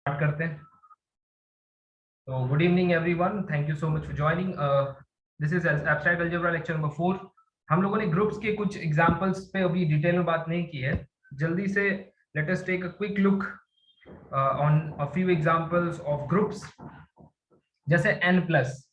Start करते हैं। तो good evening everyone, thank you so much for joining. This is abstract algebra lecture number 4। हम लोगों ने ग्रुप्स के कुछ एग्जांपल्स पे अभी डिटेल में बात नहीं की है। जल्दी से let us take a quick look on a few examples of groups. जैसे n प्लस,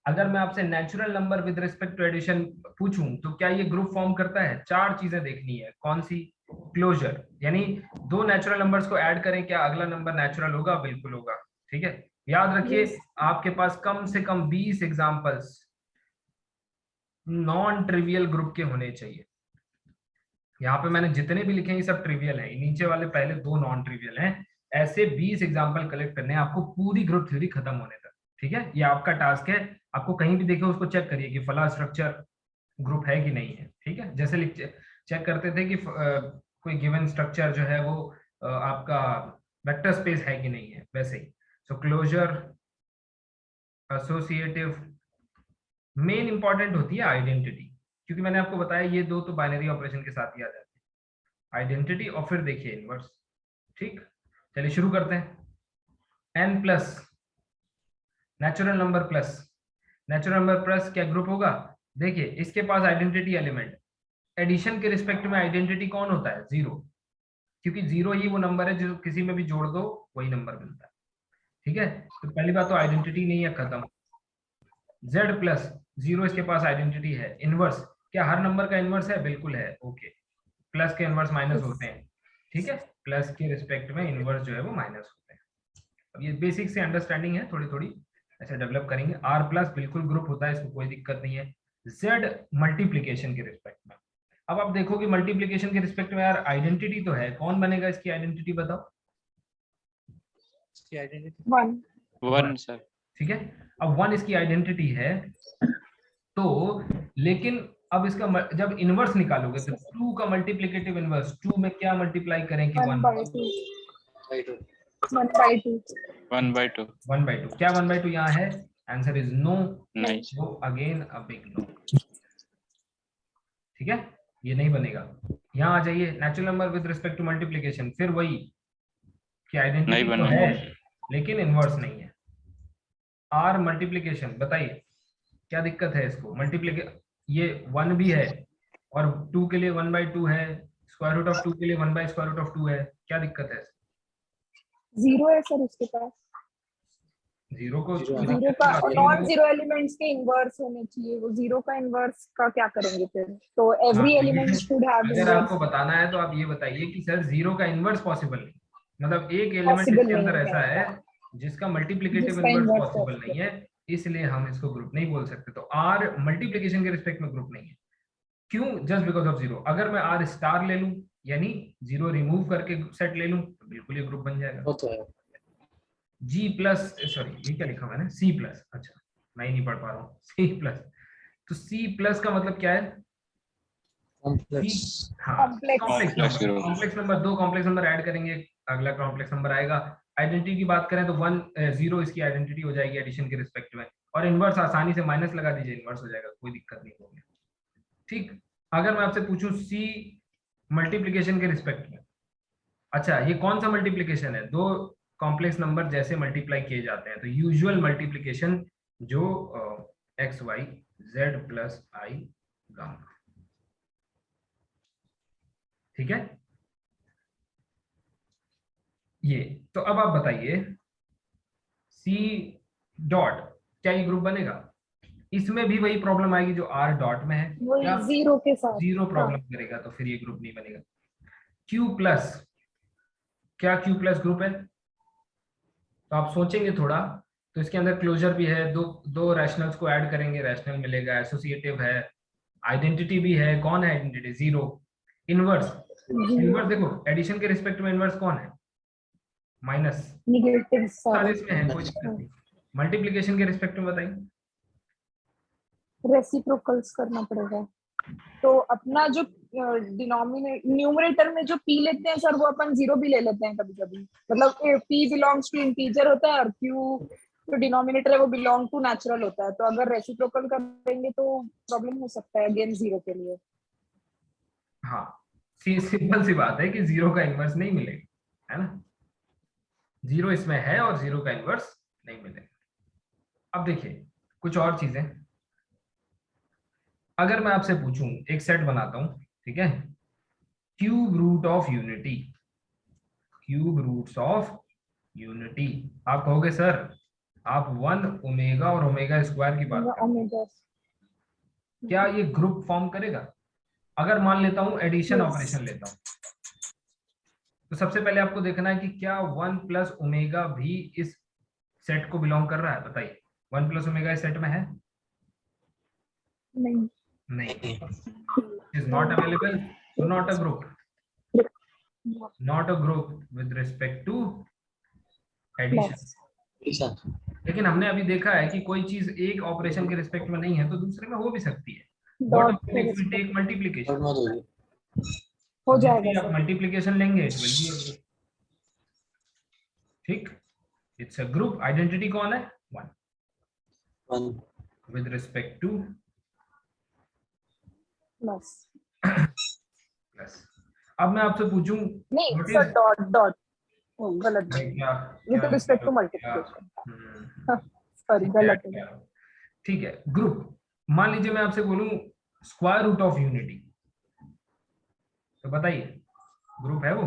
अगर मैं आपसे natural number with respect to addition पूछूं तो क्या ये ग्रुप फॉर्म करता है? चार चीजें देखनी है। कौन सी? क्लोजर, यानी दो नेचुरल नंबर्स को ऐड करें, क्या अगला नंबर नेचुरल होगा? बिल्कुल होगा। ठीक है, याद रखिए Yes. आपके पास कम से कम 20 एग्जांपल्स नॉन ट्रिवियल ग्रुप के होने चाहिए। यहाँ पे मैंने जितने भी लिखे हैं ये सब ट्रिवियल है, नीचे वाले पहले दो नॉन ट्रिवियल हैं। ऐसे 20 एग्जांपल कलेक्ट करने हैं आपको पूरी ग्रुप थ्योरी खत्म होने तक। ठीक है, ये आपका टास्क है। आपको कहीं भी देखे उसको चेक करिए कि फला स्ट्रक्चर ग्रुप है कि नहीं है। ठीक है, जैसे चेक करते थे कि कोई गिवन स्ट्रक्चर जो है वो आपका वेक्टर स्पेस है कि नहीं है, वैसे ही। सो क्लोजर, एसोसिएटिव, मेन इंपॉर्टेंट होती है आइडेंटिटी, क्योंकि मैंने आपको बताया ये दो तो बाइनरी ऑपरेशन के साथ ही आ जाते हैं, आइडेंटिटी और फिर देखिए इनवर्स। ठीक, चलिए शुरू करते हैं। n plus, natural number plus, natural number plus क्या ग्रुप होगा? देखिए इसके पास आइडेंटिटी एलिमेंट, एडिशन के रिस्पेक्ट में आइडेंटिटी कौन होता है? जीरो, क्योंकि जीरो ही वो नंबर है जो किसी में भी जोड़ दो वही नंबर मिलता है। ठीक है, तो पहली बात तो आइडेंटिटी नहीं है, खत्म। z प्लस, जीरो इसके पास आइडेंटिटी है। इनवर्स, क्या हर नंबर का इनवर्स है? बिल्कुल है। ओके, प्लस के इनवर्स माइनस होते हैं। ठीक है, प्लस के रिस्पेक्ट में इनवर्स जो है वो माइनस होते हैं। अब ये बेसिक से अंडरस्टैंडिंग है, थोड़ी थोड़ी ऐसे डेवलप करेंगे। r प्लस बिल्कुल ग्रुप होता है, इसको कोई दिक्कत नहीं है। z मल्टीप्लीकेशन के रिस्पेक्ट में, अब आप देखो कि मल्टीप्लीकेशन के रिस्पेक्ट में यार आइडेंटिटी तो है, कौन बनेगा इसकी आइडेंटिटी? बताओ। इसकी आइडेंटिटी वन सर। ठीक है, अब वन इसकी आइडेंटिटी है तो, लेकिन अब इसका जब इनवर्स निकालोगे तो टू का मल्टीप्लिकेटिव इनवर्स, टू में क्या मल्टीप्लाई करें कि वन? 1/2 क्या 1/2? यहाँ है, आंसर इज नो। नहीं। वो अगेन अ बिग नो। ठीक है, ये नहीं बनेगा। यहाँ आ जाइए, natural number with respect to multiplication, फिर वही कि आइडेंटिटी तो है लेकिन इनवर्स नहीं है। आर मल्टीप्लिकेशन, बताइए क्या दिक्कत है इसको? मल्टीप्लिकेशन ये वन भी है और टू के लिए 1/2 है, स्क्वायर रूट ऑफ टू के लिए 1/स्क्वायर रूट ऑफ टू है, क्या दिक्कत है? जीरो है सर उसके पास। जीरो को जीरो का नॉन जीरो एलिमेंट्स के इनवर्स होने चाहिए, वो जीरो का इनवर्स का क्या करेंगे फिर? तो एवरी एलिमेंट शुड हैव अगर इनवर्स। आपको बताना है तो आप ये बताइए कि सर जीरो का इनवर्स पॉसिबल नहीं, मतलब एक एलिमेंट Possible इसके अंदर नहीं ऐसा है है जिसका मल्टीप्लिकेटिव जिसका इनवर्स inverse पॉसिबल नहीं है, इसलिए हम इसको ग्रुप नहीं बोल सकते। तो आर मल्टीप्लिकेशन के रिस्पेक्ट में ग्रुप नहीं है। क्यों? Just because of zero. अगर मैं आर स्टार ले लूं, यानी जीरो रिमूव करके सेट ले लूं, तो बिल्कुल ये ग्रुप बन जाएगा। वो तो है। जी प्लस, सॉरी ये क्या लिखा मैंने? सी प्लस, अच्छा मैं ही नहीं पढ़ पा रहा हूँ। सी प्लस, तो सी प्लस का मतलब क्या है? कॉम्प्लेक्स। हाँ, कॉम्प्लेक्स नंबर, दो कॉम्प्लेक्स नंबर ऐड करेंगे, अगला कॉम्प्लेक्स नंबर आएगा। आइडेंटिटी की बात करें तो वन जीरो इसकी आइडेंटिटी हो जाएगी एडिशन के रिस्पेक्ट में, और इनवर्स आसानी से माइनस लगा दीजिए, इनवर्स हो जाएगा, कोई दिक्कत नहीं होगी। ठीक, अगर मैं आपसे पूछूं सी मल्टीप्लीकेशन के रिस्पेक्ट में, अच्छा ये कौन सा मल्टीप्लीकेशन है? दो कॉम्प्लेक्स नंबर जैसे मल्टीप्लाई किए जाते हैं, तो यूजुअल मल्टीप्लीकेशन जो एक्स वाई जेड प्लस आई गामा। ठीक है, ये तो अब आप बताइए सी डॉट, क्या ये ग्रुप बनेगा? इसमें भी वही प्रॉब्लम आएगी जो आर डॉट में है, वही जीरो के साथ जीरो प्रॉब्लम करेगा, तो फिर ये ग्रुप नहीं बनेगा। क्यू प्लस, क्या क्यू प्लस ग्रुप है? तो आप सोचेंगे थोड़ा, तो इसके अंदर क्लोजर भी है, दो दो रैशनल्स को ऐड करेंगे रैशनल मिलेगा, एसोसिएटिव है, आइडेंटिटी भी है। कौन है आइडेंटिटी? जीरो। इनवर्स, इनवर्स देखो एडिशन के रिस्पेक्ट में इनवर्स कौन है? माइनस। निगेटिव सारे इसमें है, कोई दिक्कत नहीं। मल्टीप्लिकेशन के रिस्पेक्ट में बताइए। रेसिप्रोकल्स करना पड़ेगा। तो अपना जो न्यूमरेटर में जो p लेते हैं सर, वो अपन जीरो भी ले लेते हैं कभी कभी, मतलब p बिलोंग्स टू इंटीजर होता है और q जो डिनोमिनेटर है वो बिलोंग टू नेचुरल होता है। तो अगर रेसिप्रोकल करेंगे तो प्रॉब्लम हो सकता है अगेन जीरो के लिए। हाँ, सिंपल सी बात है कि जीरो का इनवर्स नहीं मिलेगा, है ना? जीरो इसमें है और जीरो का इनवर्स नहीं मिलेगा। अब देखिए कुछ और चीजें, अगर मैं आपसे पूछूं, एक सेट बनाता हूं, ठीक है, cube root of unity, cube roots of unity, आप कहोगे सर आप 1 ओमेगा और ओमेगा स्क्वायर की बात कर रहे हैं, ओमेगा। क्या ये ग्रुप फॉर्म करेगा? अगर मान लेता हूं एडिशन Yes. ऑपरेशन लेता हूं, तो सबसे पहले आपको देखना है कि क्या 1 प्लस ओमेगा भी इस सेट को बिलोंग कर रहा है, बताइए। 1 प्लस ओमेगा इस सेट में है? नहीं। नहीं, इज नॉट अवेलेबल, तो not a group, not a group with respect to addition. Addition. लेकिन हमने अभी देखा है कि कोई चीज एक ऑपरेशन के रिस्पेक्ट में नहीं है तो दूसरे में हो भी सकती है। What Dot about if we take Third multiplication? one होगी. हो जैसे जाएगा ही आप सर। मल्टीप्लिकेशन लेंगे it will be a group, ठीक, इट्स अ ग्रुप। आइडेंटिटी कौन है? 1 One. With respect to plus. Plus. अब मैं आपसे पूछूं नहीं what sir, is, dot dot गलत बोल क्या with respect to multiplication. Sorry, क्या गलत है। क्या, ठीक है, ग्रुप। मान लीजिए मैं आपसे बोलूं स्क्वायर रूट ऑफ यूनिटी, तो बताइए ग्रुप है वो?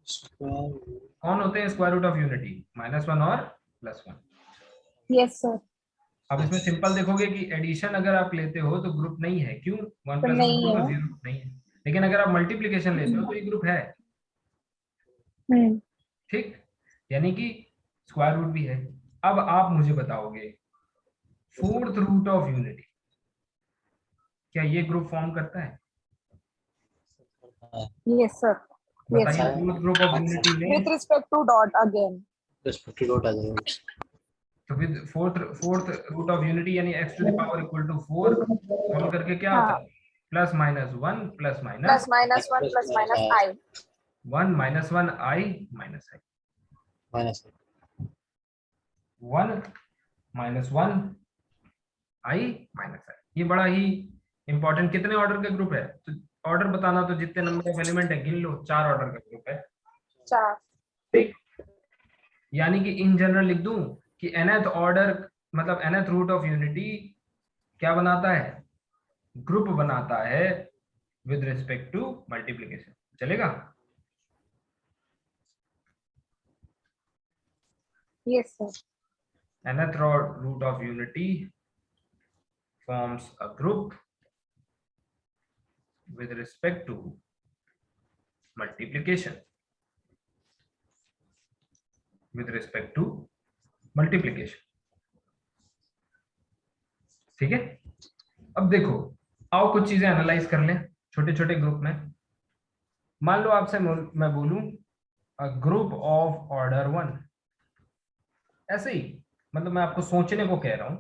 Square. कौन होते हैं स्क्वायर रूट ऑफ यूनिटी? -1 और +1। Yes sir. अब इसमें सिंपल देखोगे कि एडिशन अगर आप लेते हो तो ग्रुप नहीं है, क्यों? 1 तो + 1 नहीं है। 0 नहीं है। लेकिन अगर आप मल्टीप्लिकेशन लेते हो तो ये ग्रुप है, ठीक, यानी कि स्क्वायर रूट भी है। अब आप मुझे बताओगे फोर्थ रूट ऑफ यूनिटी, क्या ये ग्रुप फॉर्म करता है? Yes sir. यस बताइए सर। फोर्थ ग्रुप ऑफ यूनिटी में। With respect to dot again. Respect to dot आ जाएगा. तो with fourth root of unity यानी x to the power equal to 4 solve करके क्या आता हाँ, है? +-1 +- plus minus one plus minus i. 1 -1 i -i, Minus. 1 -1 i -i। ये बड़ा ही इंपॉर्टेंट, कितने ऑर्डर का ग्रुप है? तो ऑर्डर बताना, तो जितने नंबर ऑफ एलिमेंट है गिन लो, 4 ऑर्डर का ग्रुप है, 4। ठीक। यानी कि इन जनरल लिख दूं कि nth ऑर्डर मतलब nth रूट ऑफ यूनिटी क्या बनाता है? ग्रुप बनाता है विद रिस्पेक्ट टू मल्टीप्लिकेशन, चलेगा? Yes sir. nth root of unity forms a group with respect to multiplication, with respect to multiplication, ठीक है। अब देखो, आओ कुछ चीजें एनालाइज कर लें छोटे छोटे ग्रुप में। मान लो आपसे मैं बोलूं अ ग्रुप ऑफ ऑर्डर 1, ऐसे ही, मतलब मैं आपको सोचने को कह रहा हूं,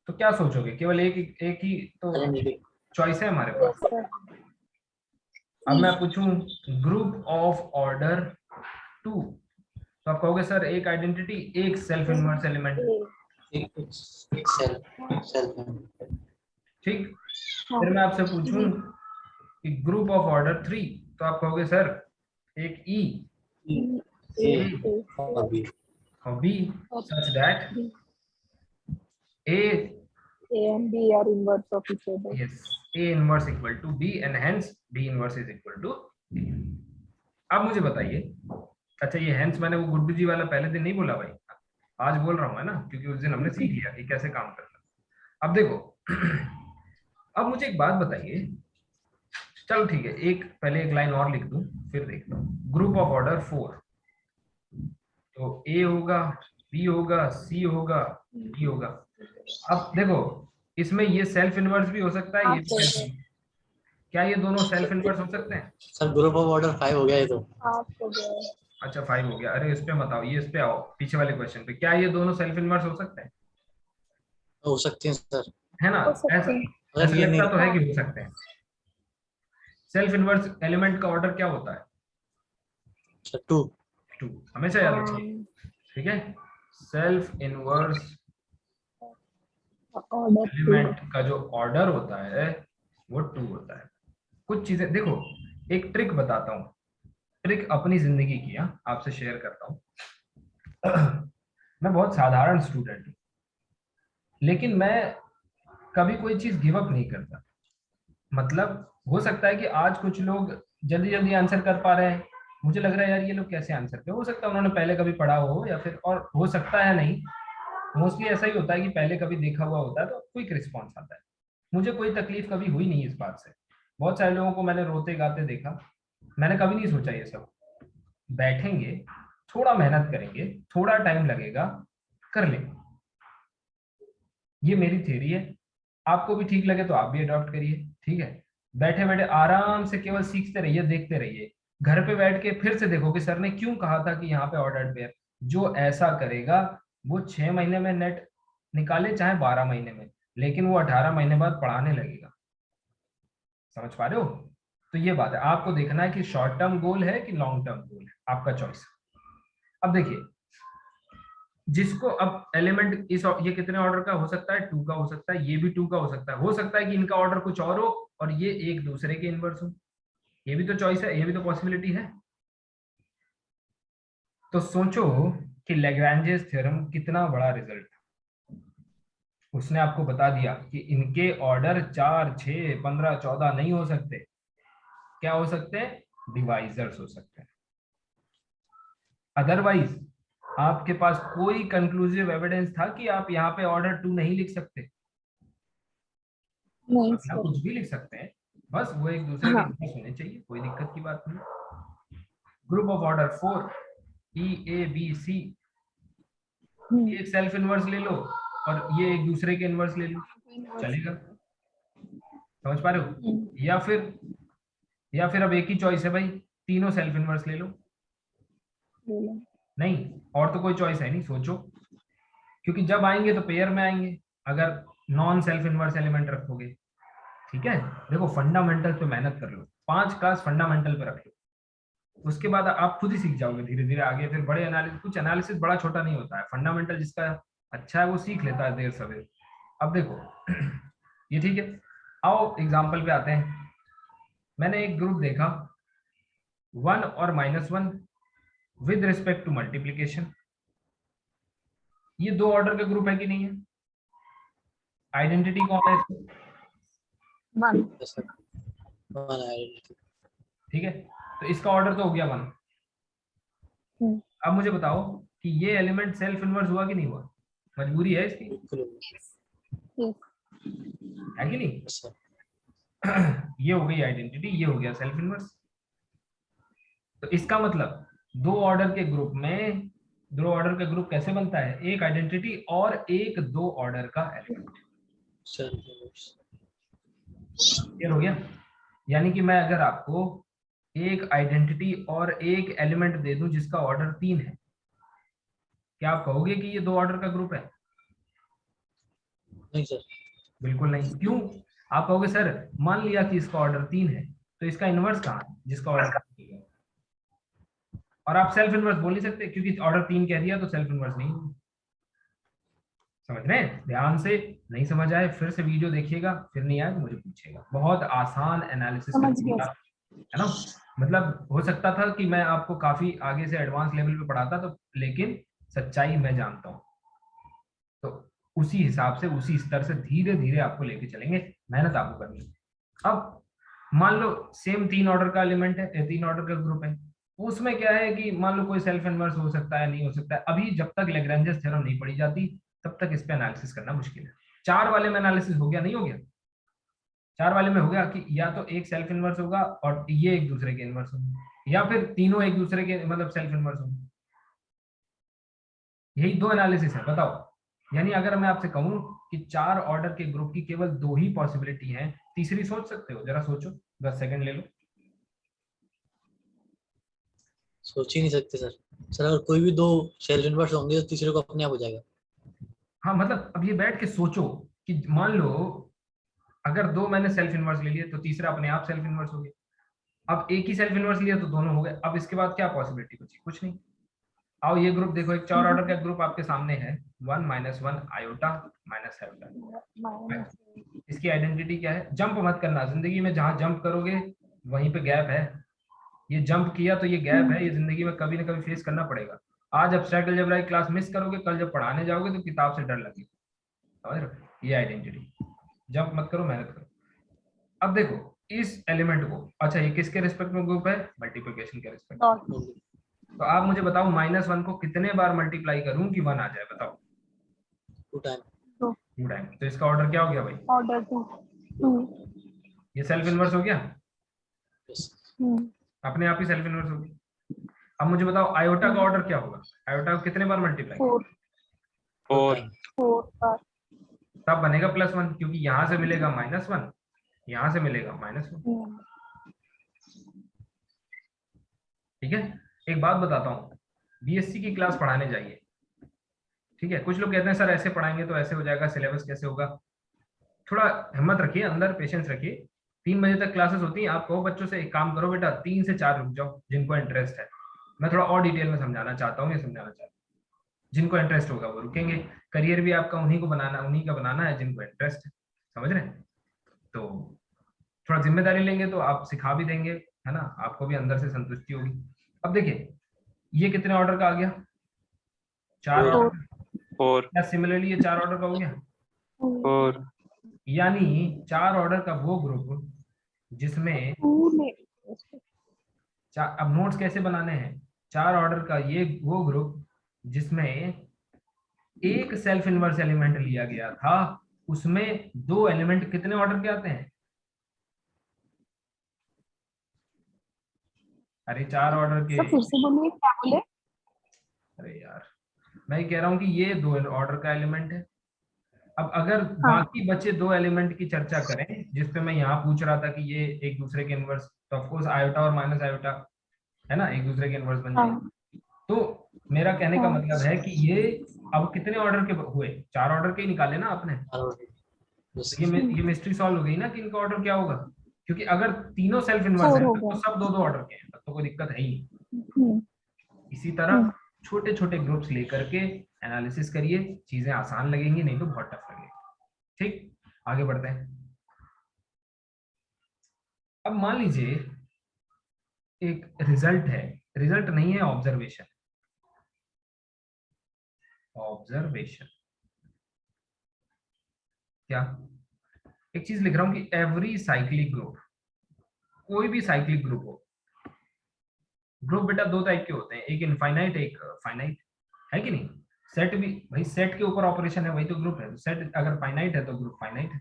तो क्या सोचोगे? केवल एक ही तो Identity. चॉइस है हमारे यस पास। सर। अब मैं पूछूं ग्रुप ऑफ ऑर्डर 2, तो आप कहोगे सर एक आइडेंटिटी, एक सेल्फ इनवर्स एलिमेंट, Self. ठीक। फिर मैं आपसे पूछूं कि ग्रुप ऑफ ऑर्डर 3, तो आप कहोगे सर एक ई A और B. और B, such that A, A and B are inverse of each other. Yes, A inverse equal to B and hence B inverse is equal to A. अब मुझे बताइए, अच्छा ये हेंस मैंने वो गुड्डू जी वाला पहले दिन नहीं बोला भाई, आज बोल रहा हूँ, है ना, क्योंकि उस दिन हमने सीख लिया कि कैसे काम करना। अब देखो अब मुझे एक बात बताइए, चलो ठीक है, एक पहले एक लाइन और लिख दूं फिर देखता हूँ। ग्रुप ऑफ ऑर्डर 4, तो ए होगा, बी होगा, सी होगा, डी होगा। अब देखो इसमें ये सेल्फ इनवर्स भी हो सकता है, ये भी self- क्या ये दोनों सेल्फ इनवर्स हो सकते हैं? सर ग्रुप ऑफ ऑर्डर 5 हो गया ये तो. 8 हो गया। अच्छा 5 हो गया, अरे इस पे मत आओ, ये इस पे आओ, पीछे वाले क्वेश्चन पे। क्या ये दोनों सेल्फ इनवर्स हो सकते हैं? हो सकते हैं सर. है ना, हो सकते ऐसा हैं। ऐसा ये लगता नहीं. तो है कि हो सकते हैं। सेल्फ इनवर्स एलिमेंट का ऑर्डर क्या होता है? सर 2. 2, हमेशा याद रखिए, ठीक है। Self inverse order 2। एलिमेंट का जो ऑर्डर होता है वो 2 होता है। कुछ चीजें देखो, एक ट्रिक बताता हूँ, ट्रिक अपनी जिंदगी की आपसे शेयर करता हूँ। मैं बहुत साधारण स्टूडेंट हूँ, लेकिन मैं कभी कोई चीज गिव अप नहीं करता। मतलब हो सकता है कि आज कुछ लोग जल्दी जल्दी आंसर कर पा रहे हैं, मुझे लग रहा है यार ये लोग कैसे आंसर कर, हो सकता है उन्होंने पहले कभी पढ़ा हो, या फिर और हो सकता है नहीं, मोस्टली ऐसा ही होता है कि पहले कभी देखा हुआ होता है तो क्विक रिस्पॉन्स आता है। मुझे कोई तकलीफ कभी हुई नहीं इस बात से। बहुत सारे लोगों को मैंने रोते गाते देखा, मैंने कभी नहीं सोचा ये सब। बैठेंगे, थोड़ा मेहनत करेंगे, थोड़ा टाइम लगेगा, कर लेंगे। ये मेरी थ्योरी है, आपको भी ठीक लगे तो आप भी अडॉप्ट करिए, ठीक है। बैठे बैठे आराम से केवल सीखते रहिए, देखते रहिए। घर पे बैठ के फिर से देखो कि सर ने क्यों कहा था कि यहाँ पे ऑर्डर्ड पेयर। जो ऐसा करेगा वो 6 महीने में नेट निकाले, चाहे 12 महीने में, लेकिन वो 18 महीने बाद पढ़ाने लगेगा। समझ पा रहे हो? तो ये बात है, आपको देखना है कि शॉर्ट टर्म गोल है कि लॉन्ग टर्म गोल है, आपका चॉइस। अब देखिए, जिसको अब एलिमेंट इस ये कितने ऑर्डर का हो सकता है, 2 का हो सकता है, ये भी 2 का हो सकता है कि इनका ऑर्डर कुछ और हो और ये एक दूसरे के इनवर्स हो। ये भी तो चॉइस है, ये भी तो पॉसिबिलिटी है। तो सोचो कि लैग्रैंजेस थ्योरम कितना बड़ा रिजल्ट, उसने आपको बता दिया कि इनके ऑर्डर 4, 6, 15, 14 नहीं हो सकते। क्या हो सकते हैं? डिवाइजर्स हो सकते हैं। अदरवाइज आपके पास कोई कंक्लूसिव एविडेंस था कि आप यहाँ पे ऑर्डर 2 नहीं लिख सकते? नहीं आप सर। कुछ भी लिख सकते हैं, बस वो एक दूसरे के हाँ। इनवर्स होने चाहिए, कोई दिक्कत की बात नहीं। Group of order 4 E A B C, एक सेल्फ इनवर्स ले लो और ये एक दूसरे के इनवर्स ले लो, चलेगा। समझ पा रहे हो? या फिर अब एक ही चॉइस है भाई, तीनों सेल्फ इनवर्स ले लो। नहीं, और तो कोई चॉइस है नहीं, सोचो। क्योंकि जब आएंगे तो पेयर में आएंगे, अगर नॉन सेल्फ इनवर्स एलिमेंट रखोगे। ठीक है, देखो फंडामेंटल पे मेहनत कर लो, 5 क्लास फंडामेंटल पे रख लो, उसके बाद आप खुद ही सीख जाओगे धीरे धीरे आगे। फिर बड़े एनालिसिस, कुछ एनालिसिस बड़ा छोटा नहीं होता है, फंडामेंटल जिसका अच्छा है वो सीख लेता है देर सवेर। अब देखो ये ठीक है, आओ एग्जाम्पल पे आते हैं। मैंने एक ग्रुप देखा 1 और -1 विद रिस्पेक्ट टू मल्टीप्लीकेशन। ये 2 ऑर्डर का ग्रुप है कि नहीं है? आइडेंटिटी कौन है इसमें? ठीक है, तो इसका ऑर्डर तो हो गया 1। अब मुझे बताओ कि ये एलिमेंट सेल्फ इनवर्स हुआ कि नहीं हुआ? मजबूरी है इसकी, है कि नहीं? ये हो गई आइडेंटिटी, ये हो गया सेल्फ इनवर्स। तो इसका मतलब 2 ऑर्डर के ग्रुप में, 2 ऑर्डर का ग्रुप कैसे बनता है? एक आइडेंटिटी और एक 2 ऑर्डर का एलिमेंट। क्लियर हो गया? यानी कि मैं अगर आपको एक आइडेंटिटी और एक एलिमेंट दे दूं जिसका ऑर्डर 3 है, क्या आप कहोगे कि ये 2 ऑर्डर का ग्रुप है? नहीं सर। बिल्कुल नहीं। क्यों? आप कहोगे सर मान लिया कि इसका ऑर्डर 3 है, तो इसका इनवर्स कहाँ है जिसका ऑर्डर 3 है? और आप सेल्फ इनवर्स बोल नहीं सकते, क्योंकि ऑर्डर 3 कह दिया तो सेल्फ इनवर्स नहीं होगा। समझ रहे हैं? ध्यान से, नहीं समझ आए फिर से वीडियो देखिएगा, फिर नहीं आए तो मुझे पूछिएगा। बहुत आसान एनालिसिस है ना। मतलब हो सकता था कि मैं आपको काफी आगे से एडवांस लेवल पे पढ़ाता, तो लेकिन सच्चाई मैं जानता हूँ, तो उसी हिसाब से, उसी स्तर से धीरे धीरे आपको लेके चलेंगे, मेहनत आपको करनी है। अब मान लो सेम 3 ऑर्डर का एलिमेंट है, 3 ऑर्डर का ग्रुप है, उसमें क्या है कि मान लो कोई सेल्फ इनवर्स हो सकता है, नहीं हो सकता है। अभी जब तक लैग्रेंजेस थ्योरम नहीं पढ़ी जाती तब तक इस पे एनालिसिस करना मुश्किल है। 4 वाले में एनालिसिस हो गया, नहीं हो गया? 4 वाले में हो गया कि या तो एक सेल्फ इनवर्स होगा और ये एक दूसरे के इनवर्स होंगे, या फिर तीनों एक दूसरे के मतलब सेल्फ इनवर्स होंगे। यही 2 एनालिसिस है, बताओ। यानी अगर मैं आपसे कहूं कि 4 ऑर्डर के ग्रुप की केवल 2 ही पॉसिबिलिटी है, तीसरी सोच सकते हो? जरा सोचो, 10 सेकंड ले लो। सोच ही नहीं सकते सर। सर अगर कोई भी 2 सेल्फ इनवर्स होंगे तो तीसरे को अपने आप हो जाएगा। हाँ, मतलब अब ये बैठ के सोचो कि मान लो अगर 2 मैंने सेल्फ इनवर्स ले लिए तो तीसरा अपने आप सेल्फ इनवर्स हो गया। अब एक ही सेल्फ इनवर्स लिया तो दोनों हो गए। अब इसके बाद क्या पॉसिबिलिटी बची? कुछ नहीं। आओ ये ग्रुप देखो, एक 4 ऑर्डर का ग्रुप आपके सामने है, 1 -1 आयोटा -7। इसकी आइडेंटिटी क्या है? जंप मत करना, जिंदगी में जहां जंप करोगे वहीं पे गैप है। ये जंप किया तो ये गैप है, ये जिंदगी में कभी ना कभी फेस करना पड़ेगा। आज एब्स्ट्रैक्ट अलजेब्रा की क्लास मिस करोगे, कल जब पढ़ाने जाओगे तो किताब से डर लगेगा, समझ रहे हो? ये आइडेंटिटी, जंप मत करो, मेहनत करो। अब देखो इस एलिमेंट को, अच्छा ये किसके रिस्पेक्ट में ग्रुप है? मल्टीप्लिकेशन के रिस्पेक्ट में। तो आप मुझे बताओ -1 को कितने बार मल्टीप्लाई करूं कि 1 आ जाए, बताओ? 2 टाइम। 2 टाइम। तो इसका ऑर्डर क्या हो गया भाई? ऑर्डर 2। ये सेल्फ इनवर्स हो गया, यस। अपने आप ही सेल्फ इनवर्स हो गया। अब मुझे बताओ आयोटा का ऑर्डर क्या होगा? आयोटा को कितने बार मल्टीप्लाई? 4 4 तब बनेगा +1, क्योंकि यहां से मिलेगा -1, यहां से मिलेगा -1। ठीक है, एक बात बताता हूँ, बीएससी की क्लास पढ़ाने जाइए, ठीक है? कुछ लोग कहते हैं सर ऐसे पढ़ाएंगे तो ऐसे हो जाएगा, सिलेबस कैसे होगा? थोड़ा हिम्मत रखिए, अंदर पेशेंस रखिए। 3 बजे तक क्लासेस होती हैं। आप कहो बच्चों से एक काम करो बेटा, 3 से 4 रुक जाओ, जिनको इंटरेस्ट है। मैं थोड़ा और डिटेल में समझाना चाहता हूँ, ये समझाना चाहता हूँ, जिनको इंटरेस्ट होगा वो रुकेंगे। करियर भी आपका उन्हीं का बनाना है जिनको इंटरेस्ट है, समझ रहे हैं? तो थोड़ा जिम्मेदारी लेंगे तो आप सिखा भी देंगे, है ना? आपको भी अंदर से संतुष्टि होगी। अब देखिए ये कितने ऑर्डर का आ गया? 4 ऑर्डर। 4 क्या सिमिलरली ये 4 ऑर्डर का हो गया? 4 यानी 4 ऑर्डर का वो ग्रुप जिसमें अब नोट्स कैसे बनाने हैं? 4 ऑर्डर का ये वो ग्रुप जिसमें एक सेल्फ इनवर्स एलिमेंट लिया गया था, उसमें 2 एलिमेंट कितने ऑर्डर के आते हैं? अरे 4 ऑर्डर के। फिर से बोलिए, क्या बोले? अरे यार मैं कह रहा हूं कि ये 2 ऑर्डर का एलिमेंट है। अब अगर बाकी बचे 2 एलिमेंट की चर्चा करें, जिसपे मैं यहाँ पूछ रहा था कि ये एक दूसरे के इनवर्स, तो ऑफकोर्स आयोटा और माइनस आयोटा है ना, एक दूसरे के इनवर्स बन जाएंगे। तो मेरा कहने का मतलब है कि ये अब कितने ऑर्डर के हुए? 4 ऑर्डर के ही निकाले ना आपने। तो ये मिस्ट्री सॉल्व हो गई ना कि इनका ऑर्डर क्या होगा, क्योंकि अगर तीनों सेल्फ इनवर्स हैं तो सब 2-2 ऑर्डर के हैं, तब तो कोई दिक्कत है ही नहीं। इसी तरह छोटे छोटे ग्रुप्स लेकर के एनालिसिस करिए, चीजें आसान लगेंगी, नहीं तो बहुत टफ लगेगा। ठीक, आगे बढ़ते हैं। अब मान लीजिए एक रिजल्ट है, रिजल्ट नहीं है, ऑब्जर्वेशन। ऑब्जर्वेशन क्या? एक चीज लिख रहा हूं कि एवरी साइक्लिक ग्रुप, कोई भी साइक्लिक ग्रुप हो, ग्रुप बेटा 2 टाइप के होते हैं, एक इनफाइनाइट एक फाइनाइट, है कि नहीं? सेट भी भाई, सेट के ऊपर ऑपरेशन है, वही तो ग्रुप है। सेट अगर फाइनाइट है तो ग्रुप फाइनाइट है,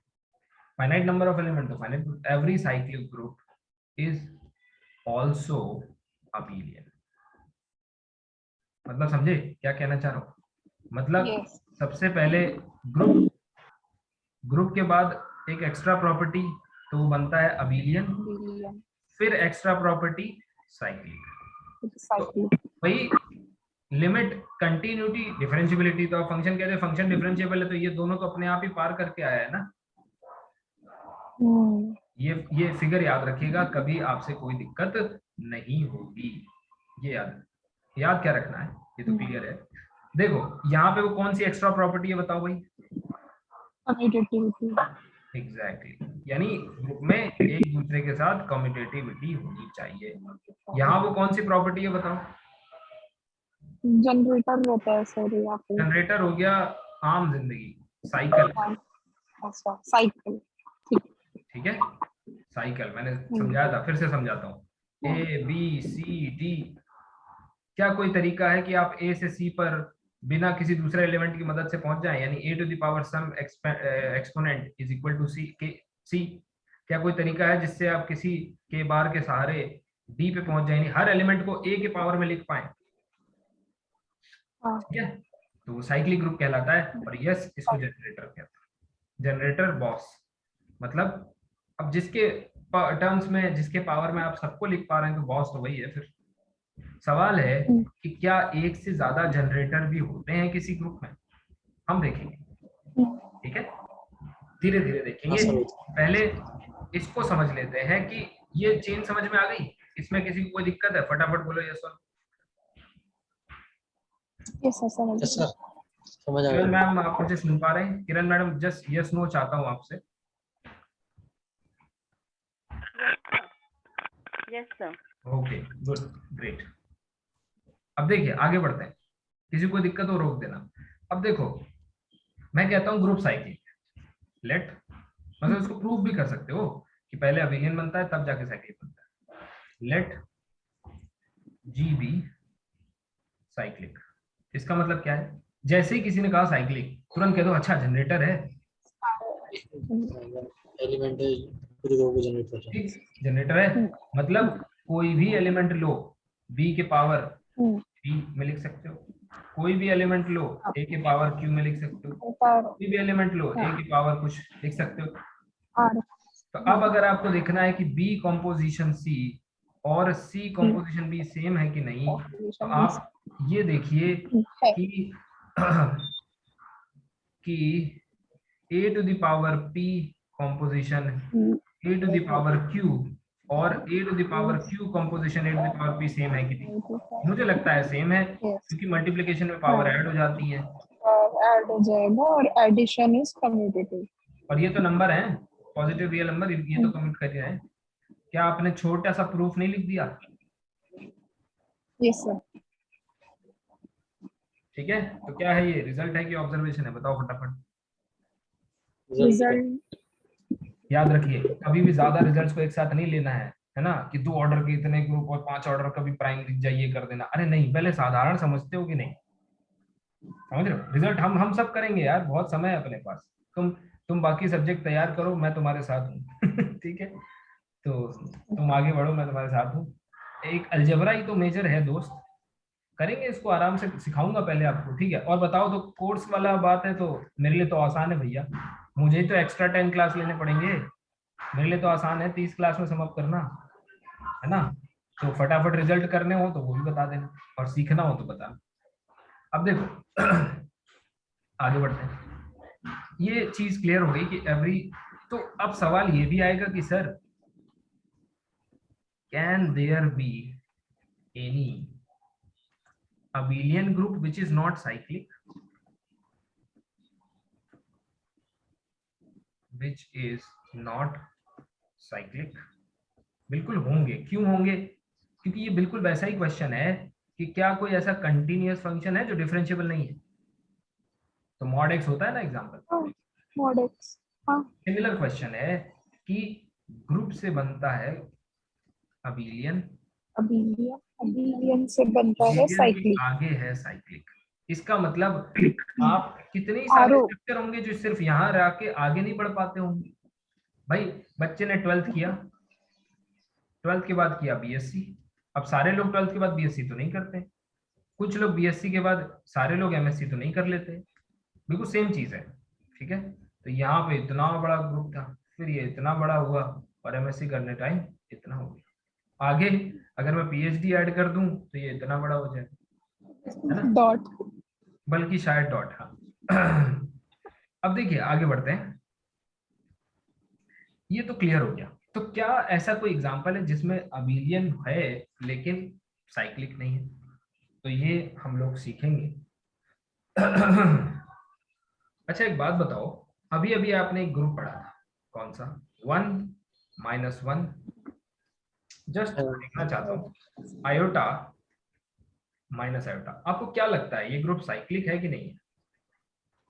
फाइनाइट नंबर ऑफ एलिमेंट तो finite group. Every cyclic group is also abelian. मतलब समझे क्या कहना चाह रहा हूँ? मतलब सबसे पहले ग्रुप के बाद एक एक्स्ट्रा प्रॉपर्टी, तो वो बनता है अबेलियन, फिर एक्स्ट्रा प्रॉपर्टी साइक्लिक। भाई लिमिट, कंटिन्यूटी, डिफरेंशिएबिलिटी, तो आप फंक्शन कहते हैं फंक्शन डिफरेंशिएबल है, तो ये दोनों तो अपने आप ही पार करके आया है ना। ये फिगर याद रखिएगा, कभी आपसे कोई दिक्कत नहीं होगी। ये याद क्या रखना है, ये तो क्लियर है। देखो यहाँ पे वो कौन सी एक्स्ट्रा प्रॉपर्टी है बताओ भाई? कम्यूटेटिविटी। एग्जैक्टली, यानी ग्रुप में एक दूसरे के साथ कम्यूटेटिविटी होनी चाहिए। यहाँ वो कौन सी प्रॉपर्टी है बताओ? जनरेटर रहता है सर, या फिर जनरेटर हो गया आम जिंदगी, साइकिल। अच्छा साइकिल, ठीक है, साइकिल मैंने समझाया था, फिर से समझाता हूँ। ए बी सी डी, क्या कोई तरीका है कि आप ए से सी पर बिना किसी दूसरे एलिमेंट की मदद से पहुंच जाएं, यानी a to the power some exponent is equal to C? क्या कोई तरीका है जिससे आप किसी के बार के सहारे d पे पहुंच जाए, यानी हर एलिमेंट को a के पावर में लिख पाए? ठीक है, तो वो साइक्लिक ग्रुप कहलाता है। और यस, इसको जनरेटर कहते हैं, जनरेटर बॉस। मतलब अब जिसके टर्म्स में, जिसके पावर में आप सबको लिख पा रहे हैं, तो बॉस तो वही है। फिर सवाल है कि क्या एक से ज्यादा जनरेटर भी होते हैं किसी ग्रुप में? हम देखेंगे, ठीक है, धीरे धीरे देखेंगे। पहले इसको समझ लेते हैं कि ये चेन समझ में आ गई, इसमें किसी को कोई दिक्कत है? फटाफट बोलो यस सर। समझ आ गया। किरण मैम आप मुझे सुन पा रहे हैं? किरण मैडम जस्ट यस नो चाहता हूँ आपसे। Yes sir. Okay good great. अब देखिए आगे बढ़ते हैं, किसी को दिक्कत हो रोक देना। अब देखो मैं कहता हूँ ग्रुप साइक्लिक, लेट मतलब इसको प्रूव भी कर सकते हो कि पहले अबिलियन बनता है तब जाके साइक्लिक बनता है। लेट जी बी साइक्लिक, इसका मतलब क्या है? जैसे ही किसी ने कहा साइक्लिक तुरंत कह दो अच्छा जनरेटर है, एलिमेंट पूरी रो को जनरेट कर रहा है। ठीक जनरेटर है मतलब कोई भी एलिमेंट लो बी के पावर बी में लिख सकते हो, कोई भी एलिमेंट लो ए के पावर क्यू में लिख सकते हो, कोई भी एलिमेंट लो ए के पावर कुछ लिख सकते हो। तो अब अगर आपको देखना है कि बी कॉम्पोजिशन सी और सी कॉम्पोजिशन बी सेम है कि नहीं, तो आप ये देखिए कि a to the power p composition a to the power q और a to the power q composition a to the power p same है कि नहीं? मुझे लगता है सेम है क्योंकि मल्टीप्लिकेशन में पावर ऐड हो जाती है ऐड हो जाएगा और एडिशन इज कम्यूटेटिव। और ये तो नंबर है पॉजिटिव रियल नंबर, ये तो कमेंट कर रहे हैं। क्या आपने छोटा सा प्रूफ नहीं लिख दिया? Yes sir. ठीक है तो क्या है ये, रिजल्ट है कि ऑब्जर्वेशन है? बताओ फटाफट। रिजल्ट याद रखिए कभी भी ज्यादा रिजल्ट्स को एक साथ नहीं लेना है ना, कि 2 ऑर्डर के इतने ग्रुप और 5 ऑर्डर का भी प्राइम लिख जाइए कर देना। अरे नहीं, पहले साधारण समझते हो कि नहीं? समझ रहे हो? रिजल्ट हम सब करेंगे यार, बहुत समय है अपने पास। तुम बाकी सब्जेक्ट तैयार करो, मैं तुम्हारे साथ हूँ ठीक है, तो तुम आगे बढ़ो, मैं तुम्हारे साथ हूँ। एक अलजेब्रा ही तो मेजर है दोस्त, करेंगे इसको आराम से, सिखाऊंगा पहले आपको, ठीक है? और बताओ तो कोर्स वाला बात है तो मेरे लिए तो आसान है भैया, मुझे तो एक्स्ट्रा 10 क्लास लेने पड़ेंगे, मेरे लिए तो आसान है 30 क्लास में समाप्त करना, है ना? तो फटाफट रिजल्ट करने हो तो वो भी बता देना, और सीखना हो तो बताना। अब देखो आगे बढ़ते हैं, ये चीज क्लियर हो गई कि एवरी, तो अब सवाल ये भी आएगा कि sir can there be any abelian group which is not cyclic, which is not cyclic? बिल्कुल होंगे। क्यों होंगे? क्योंकि ये बिल्कुल वैसा ही क्वेश्चन है कि क्या कोई ऐसा कंटिन्यूअस फंक्शन है जो डिफरेंशिएबल नहीं है? तो मॉड एक्स होता है ना एग्जांपल, मॉड एक्स। हाँ सिमिलर क्वेश्चन है कि ग्रुप से बनता है अबिलियन, अबिलियन से बनता है अबिलियन के साइक्लिक। आगे है साइक्लिक। इसका मतलब आप कितने ही सारे आरो स्ट्रक्चर होंगे जो सिर्फ यहाँ रह के आगे नहीं बढ़ पाते होंगे। भाई बच्चे ने 12th किया, 12th के बाद किया बीएससी, अब सारे लोग 12th के बाद बीएससी तो नहीं करते, कुछ लोग बीएससी के बाद सारे लोग एमएससी तो नहीं कर लेते, बिल्कुल सेम चीज है, ठीक है? तो यहाँ पे इतना बड़ा ग्रुप था, फिर ये इतना बड़ा हुआ, और एमएससी करने टाइम इतना हो गया। आगे अगर मैं पीएचडी ऐड कर दूं तो ये इतना बड़ा हो जाए, है ना? डॉट, बल्कि शायद डॉट। हाँ अब देखिए आगे बढ़ते हैं, ये तो क्लियर हो गया। तो क्या ऐसा कोई एग्जांपल है जिसमें अबिलियन है लेकिन साइक्लिक नहीं है? तो ये हम लोग सीखेंगे अच्छा एक बात बताओ, अभी अभी आपने एक ग्रुप पढ़ा था, कौन सा? 1 - 1, जस्ट देखना चाहता हूँ, आयोटा माइनस आयोटा, आपको क्या लगता है ये ग्रुप साइक्लिक है कि नहीं है?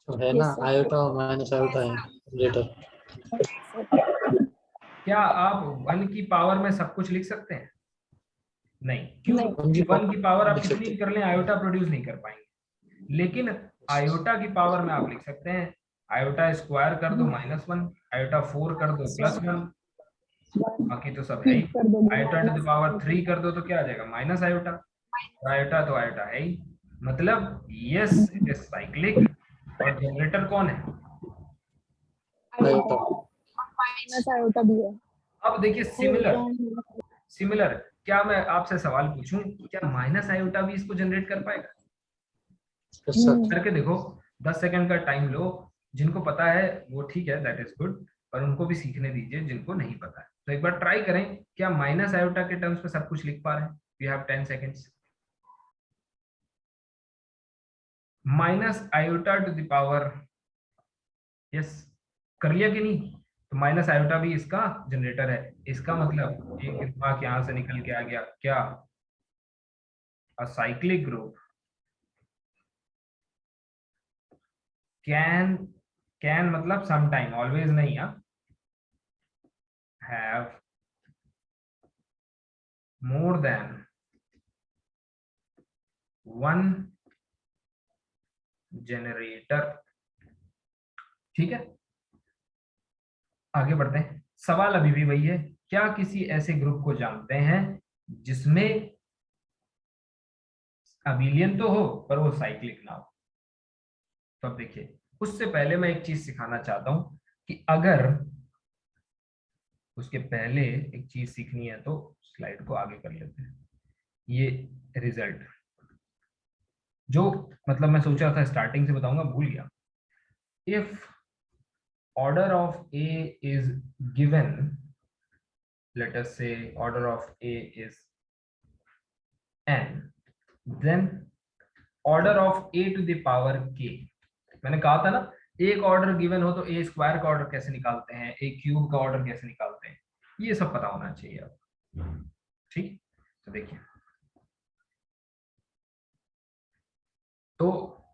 तो है ना, आयोटा और माइनस आयोटा है जनरेटर। क्या आप 1 की पावर में सब कुछ लिख सकते हैं? नहीं, क्यों? नहीं। 1 की पावर आप लिख कितनी सकते भी कर लें आयोटा प्रोड्यूस नहीं कर पाएंगे, लेकिन आयोटा की पावर में आप लिख सकते हैं, आयोटा स्क्वायर कर दो -1, आयोटा 4 कर दो +1, बाकी तो सब है ही। आयोटा टू द पावर 3 कर दो तो क्या आ जाएगा? माइनस आयोटा, आयोटा तो आयोटा है ही, मतलब यस इट इज साइक्लिक। और जनरेटर कौन है? आयोटा। माइनस आयोटा भी है। अब देखिए सिमिलर, क्या मैं आपसे सवाल पूछूं, क्या माइनस आयोटा भी इसको जनरेट कर पाएगा? कर सकते। करके देखो, 10 सेकंड का टाइम लो, जिनको पता है वो ठीक है, दैट इज गुड, पर उनको भी सीखने दीजिए जिनको नहीं पता है। तो एक बार ट्राई करें, क्या माइनस आयोटा के टर्म्स में सब कुछ लिख पा रहे हैं? We have 10 seconds. Minus iota to the power, yes कर लिया कि नहीं? तो माइनस आयोटा भी इसका जनरेटर है। इसका मतलब एक दिमाग यहां से निकल के आ गया क्या, असाइक्लिक ग्रुप कैन मतलब सम टाइम, ऑलवेज नहीं, have more than one generator. ठीक है, आगे बढ़ते हैं। सवाल अभी भी वही है, क्या किसी ऐसे ग्रुप को जानते हैं जिसमें अबिलियन तो हो पर वो साइक्लिक ना हो। तो अब देखिए, उससे पहले मैं एक चीज सिखाना चाहता हूं कि अगर उसके पहले एक चीज सीखनी है तो स्लाइड को आगे कर लेते हैं। ये रिजल्ट जो मतलब मैं सोच रहा था स्टार्टिंग से बताऊंगा, भूल गया। If order of A is given, let us say order of A is n, then order of A to the power k, मैंने कहा था ना एक ऑर्डर गिवन हो तो ए स्क्वायर का ऑर्डर कैसे निकालते हैं, ए क्यूब का ऑर्डर कैसे निकालते हैं, ये सब पता होना चाहिए आपको। ठीक, तो देखिए, तो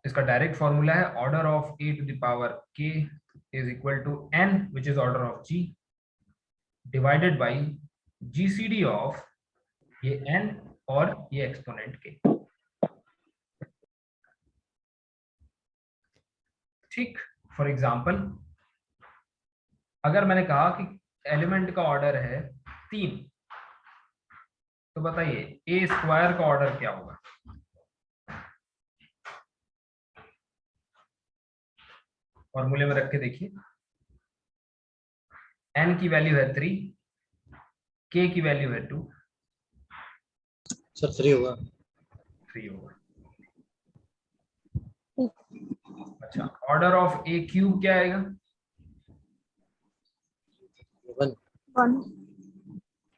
इसका डायरेक्ट फॉर्मूला है order of a to the power k is equal to n which is order of g divided by GCD of ये n और ये एक्सपोनेंट के। ठीक, फॉर एग्जांपल अगर मैंने कहा कि एलिमेंट का ऑर्डर है 3, तो बताइए ए स्क्वायर का ऑर्डर क्या होगा। फॉर्मूले में रख के देखिए, n की वैल्यू है 3, k की वैल्यू है 2, सर 3 होगा। 3 होगा। अच्छा, ऑर्डर ऑफ ए क्यूब क्या आएगा, 1। 1।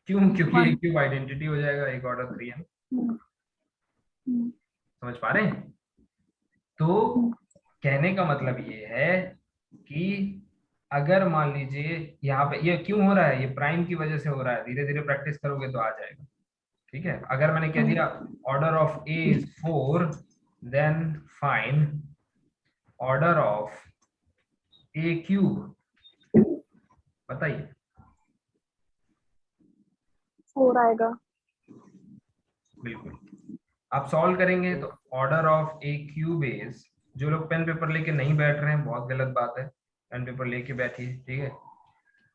क्यों, क्योंकि ए क्यूब आइडेंटिटी हो जाएगा, एक ऑर्डर 3 है। समझ पा रहे हैं। तो कहने का मतलब ये है कि अगर मान लीजिए यहाँ पे ये क्यों हो रहा है, ये प्राइम की वजह से हो रहा है, धीरे धीरे प्रैक्टिस करोगे तो आ जाएगा। ठीक है, अगर मैंने कह दिया order of A is 4, then find order of A cube, बताइए 4 आएगा। बिल्कुल, आप सॉल्व करेंगे तो order of A cube is, जो लोग पेन पेपर लेके नहीं बैठ रहे हैं बहुत गलत बात है, पेन पेपर लेके बैठिए, ठीक है,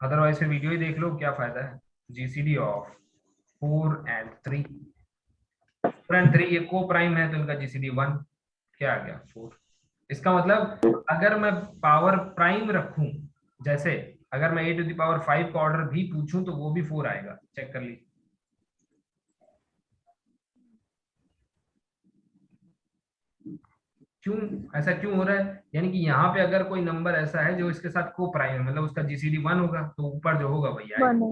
अदरवाइज फिर वीडियो ही देख लो, क्या फायदा है। जीसीडी ऑफ 4 and 3, 4 and 3 ये को प्राइम है तो इनका जीसीडी 1, क्या आ गया 4। इसका मतलब अगर मैं पावर प्राइम रखूं, जैसे अगर मैं ए टू द पावर 5 का ऑर्डर भी पूछूं तो वो भी 4 आएगा, चेक कर लीजिए। क्यों ऐसा क्यों हो रहा है, यानी कि यहाँ पे अगर कोई नंबर ऐसा है जो इसके साथ को प्राइम है, मतलब उसका जीसीडी 1 होगा, तो ऊपर जो होगा वही आएगा। 1 है।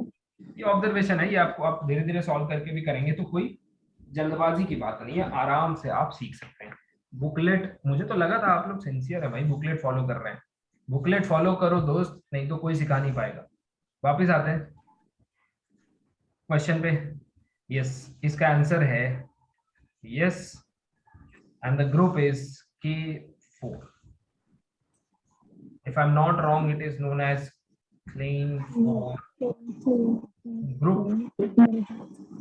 ये ऑब्जर्वेशन है, ये आपको आप धीरे धीरे सॉल्व करके भी करेंगे तो कोई जल्दबाजी की बात नहीं है, आराम से आप सीख सकते हैं। बुकलेट, मुझे तो लगा था आप लोग सिंसियर है भाई, बुकलेट फॉलो कर रहे हैं, बुकलेट फॉलो करो दोस्त, नहीं तो कोई सिखा नहीं पाएगा। वापिस आते हैं क्वेश्चन पे। यस, इसका आंसर है yes, and the group is K4. If I'm not wrong, it is known as clean 4 group।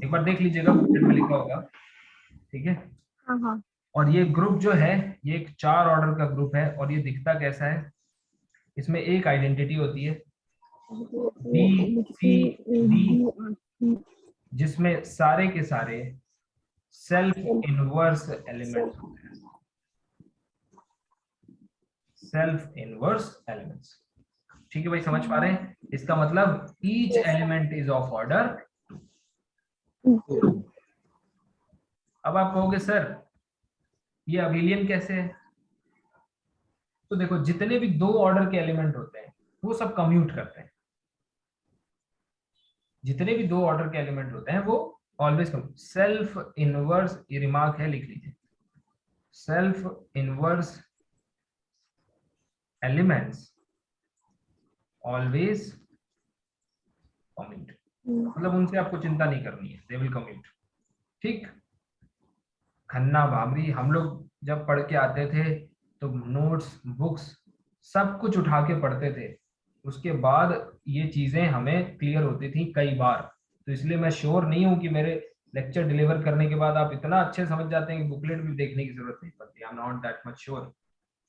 एक बार देख लीजिएगा, बुकलेट में लिखा होगा, ठीक है। हाँ। और ये ग्रुप जो है ये एक 4 ऑर्डर का ग्रुप है, और ये दिखता कैसा है, इसमें एक आइडेंटिटी होती है B C D, जिसमें सारे के सारे सेल्फ इनवर्स एलिमेंट्स होते हैं, सेल्फ इनवर्स एलिमेंट्स। ठीक है भाई, समझ पा रहे हैं। इसका मतलब each element is of order 2। अब आप कहोगे सर ये अबिलियन कैसे है, तो देखो जितने भी 2 ऑर्डर के एलिमेंट होते हैं वो सब कम्यूट करते हैं, जितने भी 2 ऑर्डर के एलिमेंट होते हैं वो ऑलवेज सेल्फ इनवर्स, ये रिमार्क है, लिख लीजिए, self inverse elements always commute, मतलब उनसे आपको चिंता नहीं करनी है, दे विल कम्यूट। ठीक, खन्ना भामरी हम लोग जब पढ़ के आते थे तो नोट्स बुक्स सब कुछ उठा के पढ़ते थे, उसके बाद ये चीजें हमें क्लियर होती थी कई बार। तो इसलिए मैं श्योर नहीं हूं कि मेरे लेक्चर डिलीवर करने के बाद आप इतना अच्छे समझ जाते हैं कि बुकलेट भी देखने की जरूरत नहीं पड़ती। I am not that much sure,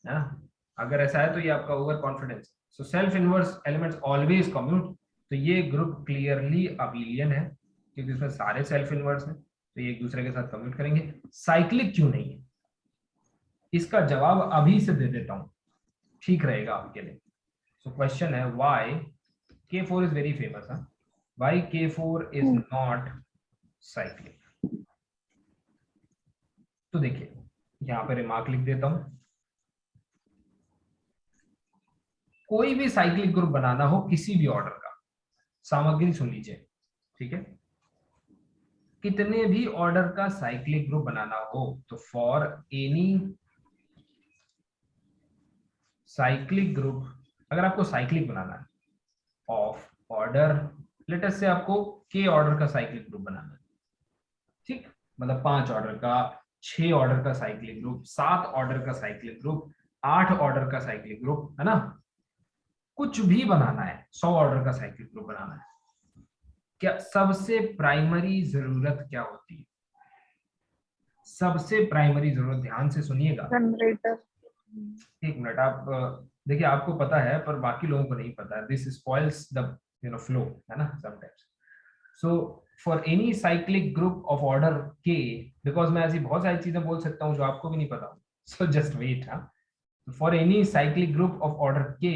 है ना। अगर ऐसा है तो ये आपका over confidence. So self inverse elements always commute, तो ये ग्रुप क्लियरली अबिलियन है क्योंकि इसमें सारे सेल्फ इनवर्स हैं, तो ये एक दूसरे के साथ कम्यूट करेंगे। साइक्लिक क्यों नहीं है, इसका जवाब अभी से दे देता हूं, ठीक रहेगा आपके लिए। सो क्वेश्चन है why K4 is very famous, huh? Why K4 is not cyclic? तो देखिए यहां पे रिमार्क लिख देता हूं, कोई भी साइक्लिक ग्रुप बनाना हो किसी भी ऑर्डर का, सामग्री सुन लीजिए, ठीक है, कितने भी ऑर्डर का साइक्लिक ग्रुप बनाना हो तो फॉर एनी साइक्लिक ग्रुप, अगर आपको साइक्लिक बनाना है ऑफ ऑर्डर, लेटेस्ट से आपको K ऑर्डर का साइक्लिक ग्रुप बनाना है, ठीक, मतलब 5 ऑर्डर का, 6 ऑर्डर का साइक्लिक ग्रुप, 7 ऑर्डर का साइक्लिक ग्रुप, 8 ऑर्डर का साइक्लिक ग्रुप, है ना, कुछ भी बनाना है, 100 ऑर्डर का साइक्लिक ग्रुप बनाना है, क्या सबसे प्राइमरी जरूरत क्या होती है? सबसे प्राइमरी जरूरत, ध्यान से सुनिएगा, जनरेटर। एक मिनट, आप देखिए आपको पता है पर बाकी लोगों को नहीं पता, दिस स्पॉइल्स द फ्लो, है ना sometimes. So for any cyclic group of order K, because मैं ऐसी बहुत सारी चीजें बोल सकता हूँ जो आपको भी नहीं पता, सो जस्ट वेट। हाँ, for any cyclic group of order K,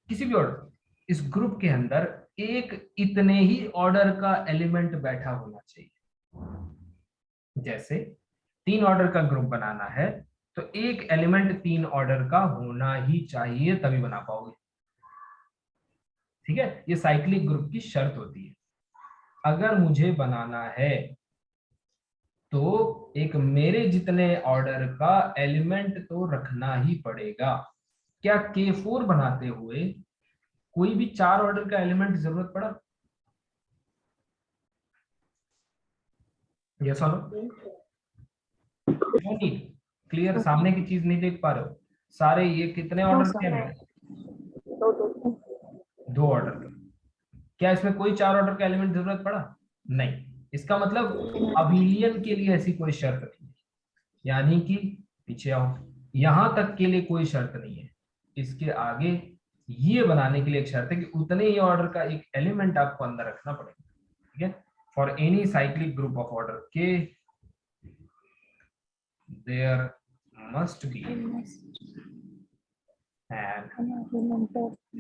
किसी भी ऑर्डर, इस ग्रुप के अंदर एक इतने ही ऑर्डर का एलिमेंट बैठा होना चाहिए। जैसे 3 ऑर्डर का ग्रुप बनाना है तो एक एलिमेंट 3 ऑर्डर का होना ही चाहिए, तभी बना पाओगे, ठीक है, ये साइक्लिक ग्रुप की शर्त होती है। अगर मुझे बनाना है तो एक मेरे जितने ऑर्डर का एलिमेंट तो रखना ही पड़ेगा। क्या K4 बनाते हुए कोई भी 4 ऑर्डर का एलिमेंट जरूरत पड़ा? यस और नो? क्यों नहीं? क्लियर, सामने की चीज नहीं देख पा रहे हो? सारे ये कितने ऑर्डर के हैं? 2 ऑर्डर के। क्या इसमें कोई 4 ऑर्डर का एलिमेंट जरूरत पड़ा? नहीं। इसका मतलब अबिलियन के लिए ऐसी कोई शर्त नहीं है, यानी कि पीछे आओ, यहां तक के लिए कोई शर्त नहीं है, इसके आगे ये बनाने के लिए एक शर्त है कि उतने ही ऑर्डर का एक एलिमेंट आपको अंदर रखना पड़ेगा, ठीक है। For any cyclic group of order K, there must be an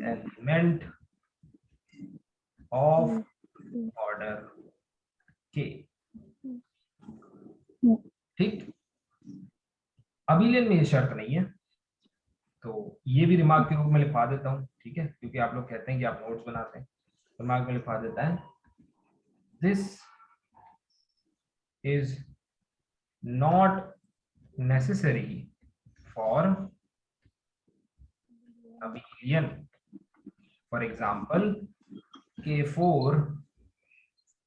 element of order K, ठीक। अबिलियन में ये शर्त नहीं है, तो ये भी रिमार्क के रूप में लिखवा देता हूं, ठीक है, क्योंकि आप लोग कहते हैं कि आप नोट्स बनाते हैं, रिमार्क में लिखवा देता है, this is not necessary for abelian. For example, K4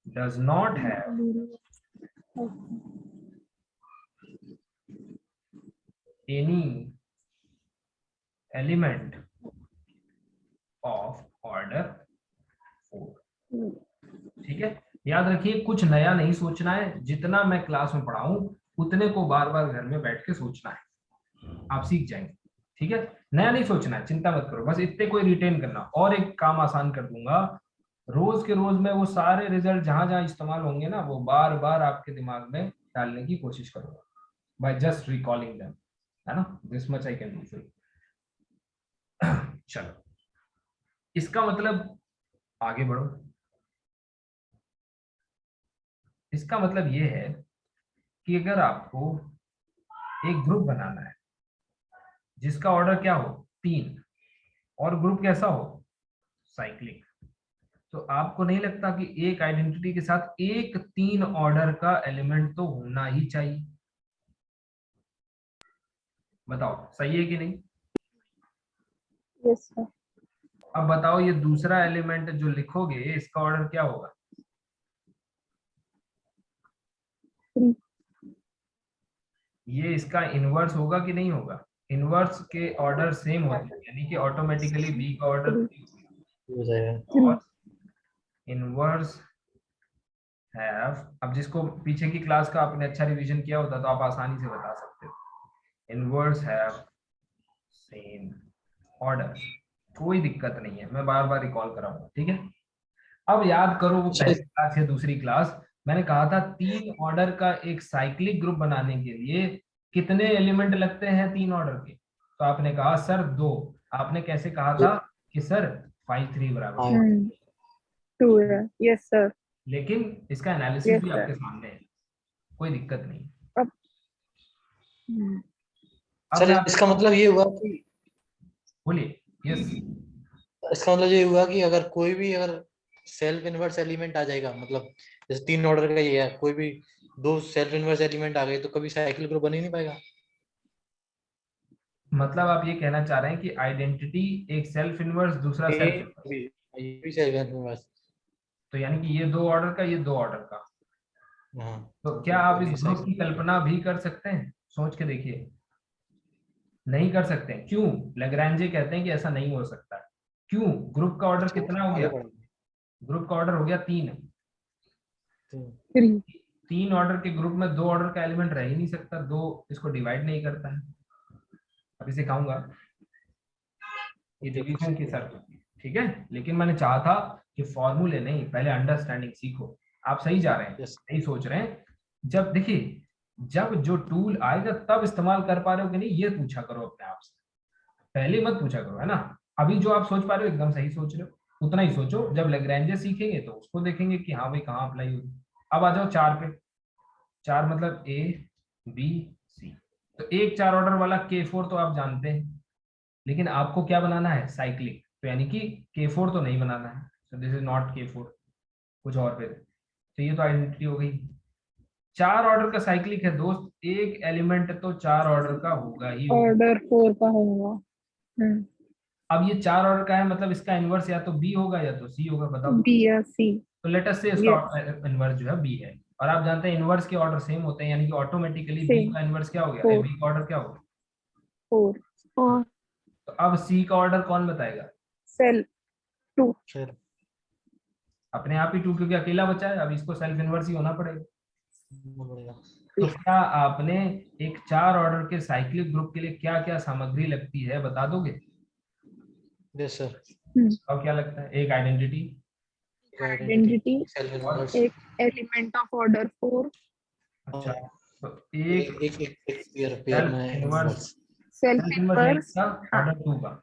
does not have any element of order 4, ठीक है। याद रखिए कुछ नया नहीं सोचना है, जितना मैं क्लास में पढ़ाऊं उतने को बार बार घर में बैठ के सोचना है, आप सीख जाएंगे, ठीक है। नया नहीं सोचना है, चिंता मत करो, बस इतने को रिटेन करना। और एक काम आसान कर दूंगा, रोज के रोज में वो सारे रिजल्ट जहां जहां इस्तेमाल होंगे ना, वो बार बार आपके दिमाग में डालने की कोशिश करूंगा बाय जस्ट रिकॉलिंग देम, है ना, this much I can do for you. चलो, इसका मतलब आगे बढ़ो, इसका मतलब ये है कि अगर आपको एक ग्रुप बनाना है जिसका ऑर्डर क्या हो 3, और ग्रुप कैसा हो साइक्लिक, तो आपको नहीं लगता कि एक आइडेंटिटी के साथ एक 3 ऑर्डर का एलिमेंट तो होना ही चाहिए? बताओ सही है कि नहीं? Yes sir. अब बताओ ये दूसरा एलिमेंट जो लिखोगे इसका ऑर्डर क्या होगा? 3 ये इसका इनवर्स होगा कि नहीं होगा? इनवर्स के ऑर्डर सेम होते हैं, यानी कि ऑटोमेटिकली बी का ऑर्डर 3 हो जाएगा। 3 और इनवर्स हैव, अब जिसको पीछे की क्लास का आपने अच्छा रिवीजन किया होता तो आप आसानी से बता सकते हो। इनवर्स हैव सेम ऑर्डर, कोई दिक्कत नहीं है, मैं बार बार रिकॉल कराऊंगा, ठीक है। अब याद करो वो पहली क्लास या दूसरी क्लास, मैंने कहा था 3 ऑर्डर का एक साइक्लिक ग्रुप बनाने के लिए कितने एलिमेंट लगते हैं 3 ऑर्डर के? तो आपने कहा सर 2। आपने कैसे कहा था कि सर 5 3 बराबर, 2 है। Yes sir. लेकिन इसका एनालिसिस यस भी सर। आपके सामने है, कोई दिक्कत नहीं। अब अब सर मैं आप इसका मतलब ये हुआ कि बोलिए। यस, इसका मतलब ये हुआ कि अगर कोई भी अगर सेल्फ इनवर्स एलिमेंट आ जाएगा, मतलब जैसे 3 ऑर्डर का ये है, कोई भी 2 सेल्फ इनवर्स एलिमेंट आ गए तो कभी साइकिल ग्रुप बन ही नहीं पाएगा। मतलब आप ये कहना चाह रहे हैं कि आइडेंटिटी एक सेल्फ इनवर्स दूसरा ये सेल्फ इनवर्स, ये भी सेल्फ इनवर्स। तो यानी कि ये 2 ऑर्डर का, ये 2 ऑर्डर का, हाँ तो क्या आप इस ये ग्रुप की साइकिल। कल्पना भी कर सकते हैं? सोच के देखिए। नहीं कर सकते, क्यों? लेग्रांजे कहते हैं कि ऐसा नहीं हो सकता। क्यों? ग्रुप का ऑर्डर कितना हो आगे गया? बढ़ेंगे। ग्रुप का ऑर्डर हो गया 3। तो 3 3 ऑर्डर के ग्रुप में 2 ऑर्डर का एलिमेंट रह ही नहीं सकता, 2 इसको डिवाइड नहीं करता है। अभी सिखाऊंगा, ये डिवीजन की शर्त होती है, ठीक है। लेकिन मैंने चाहा था कि फॉर्मूले नहीं, पहले अंडरस्टैंडिंग सीखो। आप सही जा रहे हैं, यस सही सोच रहे हैं। जब देखिए, जब जो टूल आएगा तब इस्तेमाल कर पा रहे हो कि नहीं, ये पूछा करो अपने आप से, पहले मत पूछा करो, है ना। अभी जो आप सोच पा रहे हो एकदम सही सोच रहे हो, उतना ही सोचो। जब लेग्रेंजे सीखेंगे तो उसको देखेंगे कि हाँ भाई कहाँ अप्लाई होगी। अब आ जाओ 4 पे। 4 मतलब ए बी सी, तो एक 4 ऑर्डर वाला K4 तो आप जानते हैं, लेकिन आपको क्या बनाना है? साइक्लिक, तो यानी कि K4 तो नहीं बनाना है, so this is not K4, कुछ और पे। तो ये तो आइडेंटिटी हो गई। 4 ऑर्डर का साइक्लिक है दोस्त, एक एलिमेंट तो 4 ऑर्डर का होगा ही होगा। ऑर्डर 4 का होगा। अब ये 4 ऑर्डर का है, मतलब इसका इनवर्स या तो बी होगा या तो सी होगा, बताओ। बी या सी। तो लेट अस से इसका इनवर्स जो है बी है, और आप जानते हैं इनवर्स के ऑर्डर सेम होते हैं, यानी कि ऑटोमेटिकली बी सेम का इनवर्स क्या हो गया, 4 बी का ऑर्डर क्या होगा। 4 और तो अब सी का ऑर्डर कौन बताएगा? सेल 2 फिर अपने आप ही 2, क्योंकि अकेला बचा है, अब इसको सेल्फ इनवर्स ही होना पड़ेगा। बढ़ेगा। तो क्या आपने एक 4 ऑर्डर के साइक्लिक ग्रुप के लिए क्या क्या सामग्री लगती है बता दोगे? Yes sir. और क्या लगता है? एक आइडेंटिटी, आइडेंटिटी, सेल्फ और इनवर्स। एक एलिमेंट ऑफ ऑर्डर 4, अच्छा, तो एक एक एक एक एक पेयर पेयर सेल्फ में inverse, inverse. Self self inverse नहीं इनवर्स। का, हाँ, ऑर्डर 2 का,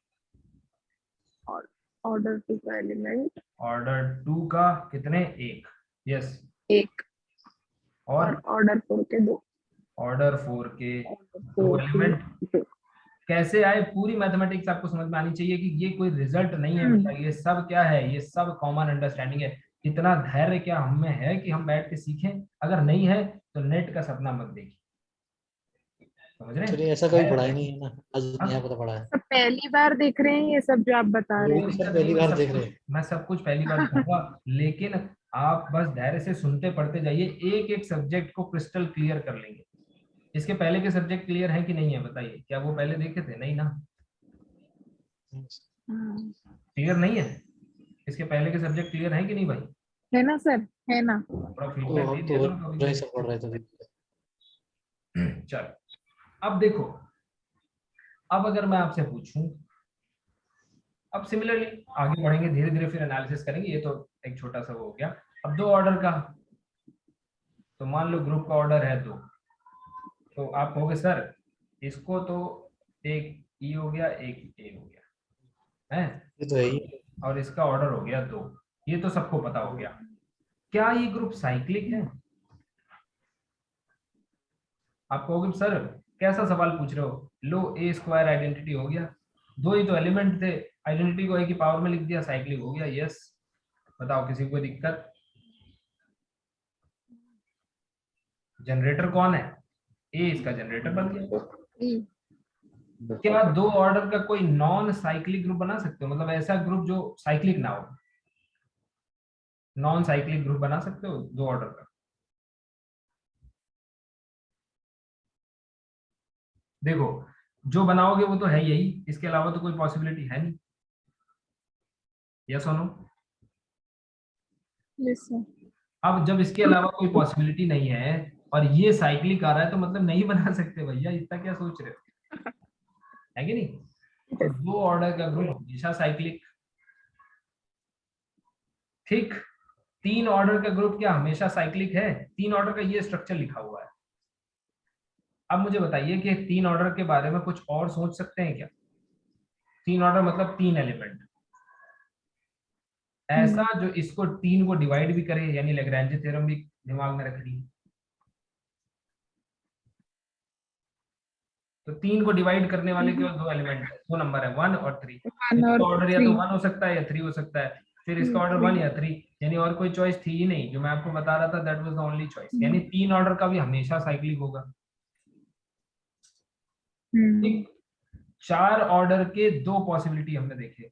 ऑर्डर 2 का एलिमेंट ऑर्डर 2 का कितने? एक, यस। 1 और और ऑर्डर 4 के 2। ऑर्डर 4 के ऑर्डर 2 4 एलिमेंट। के 2। कैसे आए? पूरी मैथमेटिक्स आपको समझ में आनी चाहिए कि ये कोई रिजल्ट नहीं है बेटा, ये सब क्या है, ये सब कॉमन अंडरस्टैंडिंग है। इतना धैर्य क्या हम में है कि हम बैठ के सीखें? अगर नहीं है तो नेट का सपना मत देखिए, समझ रहे चलिए हैं? ऐसा कभी पढ़ा ही धैर्य, नहीं है ना, आज नया हाँ, पता पड़ा है। सब पहली बार देख रहे हैं ये सब जो आप बता रहे कोई वो हैं। सर दिक्कत नहीं, पहली बार देख रहे हैं। मैं सब कुछ पहली बार कहूंगा, लेकिन आप बस धैर्य से सुनते पढ़ते जाइए, एक एक सब्जेक्ट को क्रिस्टल क्लियर कर लेंगे। इसके पहले के सब्जेक्ट क्लियर है कि नहीं है बताइए? क्या वो पहले देखे थे? नहीं ना, क्लियर नहीं है। इसके पहले के सब्जेक्ट क्लियर है कि नहीं भाई? है ना सर, है ना। थोड़ा तो फीडबैक दे हम दिया तो करो कभी वही सब पढ़ रहे थे। कभी। चलो, अब देखो, अब अगर मैं आपसे पूछूं, अब सिमिलरली आगे बढ़ेंगे धीरे धीरे, फिर एनालिसिस करेंगे, ये तो एक छोटा सा वो हो गया। अब 2 ऑर्डर का, तो मान लो ग्रुप का ऑर्डर है 2, तो आप कहोगे सर इसको तो एक ई हो गया, एक ए हो गया है, ये तो है ही। और इसका ऑर्डर हो गया 2, ये तो सबको पता हो गया। क्या ये ग्रुप साइक्लिक है? आप कहोगे सर कैसा सवाल पूछ रहे हो, लो ए स्क्वायर आइडेंटिटी हो गया, 2 ही तो एलिमेंट थे, आइडेंटिटी को ए की पावर में लिख दिया, साइक्लिक हो गया। यस, बताओ किसी को दिक्कत? जनरेटर कौन है? ए इसका जनरेटर बन गया। क्या दो ऑर्डर का कोई नॉन साइक्लिक ग्रुप बना सकते हो, मतलब ऐसा ग्रुप जो साइक्लिक ना हो, नॉन साइक्लिक ग्रुप बना सकते हो दो ऑर्डर का? देखो जो बनाओगे वो तो है यही, इसके अलावा तो कोई पॉसिबिलिटी है नहीं। यस और नो? Yes sir. अब जब इसके अलावा कोई पॉसिबिलिटी नहीं है और ये साइक्लिक आ रहा है तो मतलब नहीं बना सकते भैया, इतना क्या सोच रहे हो, है कि नहीं? तो दो ऑर्डर का ग्रुप हमेशा साइक्लिक। ठीक, तीन ऑर्डर का ग्रुप क्या हमेशा साइक्लिक है? तीन ऑर्डर का ये स्ट्रक्चर लिखा हुआ है। अब मुझे बताइए कि तीन ऑर्डर के बारे में कुछ और सोच सकते हैं क्या? तीन ऑर्डर मतलब तीन एलिमेंट, ऐसा जो इसको तीन को डिवाइड भी करे, यानी लैग्रेंज थ्योरम भी दिमाग में रख ली। तो तीन को डिवाइड करने वाले केवल दो एलिमेंट है, दो नंबर है 1 और 3। 1 और इसका ऑर्डर या 3। तो 1 हो सकता है या 3 हो सकता है, फिर इसका ऑर्डर 1 या 3, यानी और कोई चॉइस थी ही नहीं। जो मैं आपको बता रहा था that was the only choice, यानी तीन ऑर्डर का भी हमेशा साइक्लिक होगा। ठीक, चार ऑर्डर के दो पॉसिबिलिटी हमने देखे।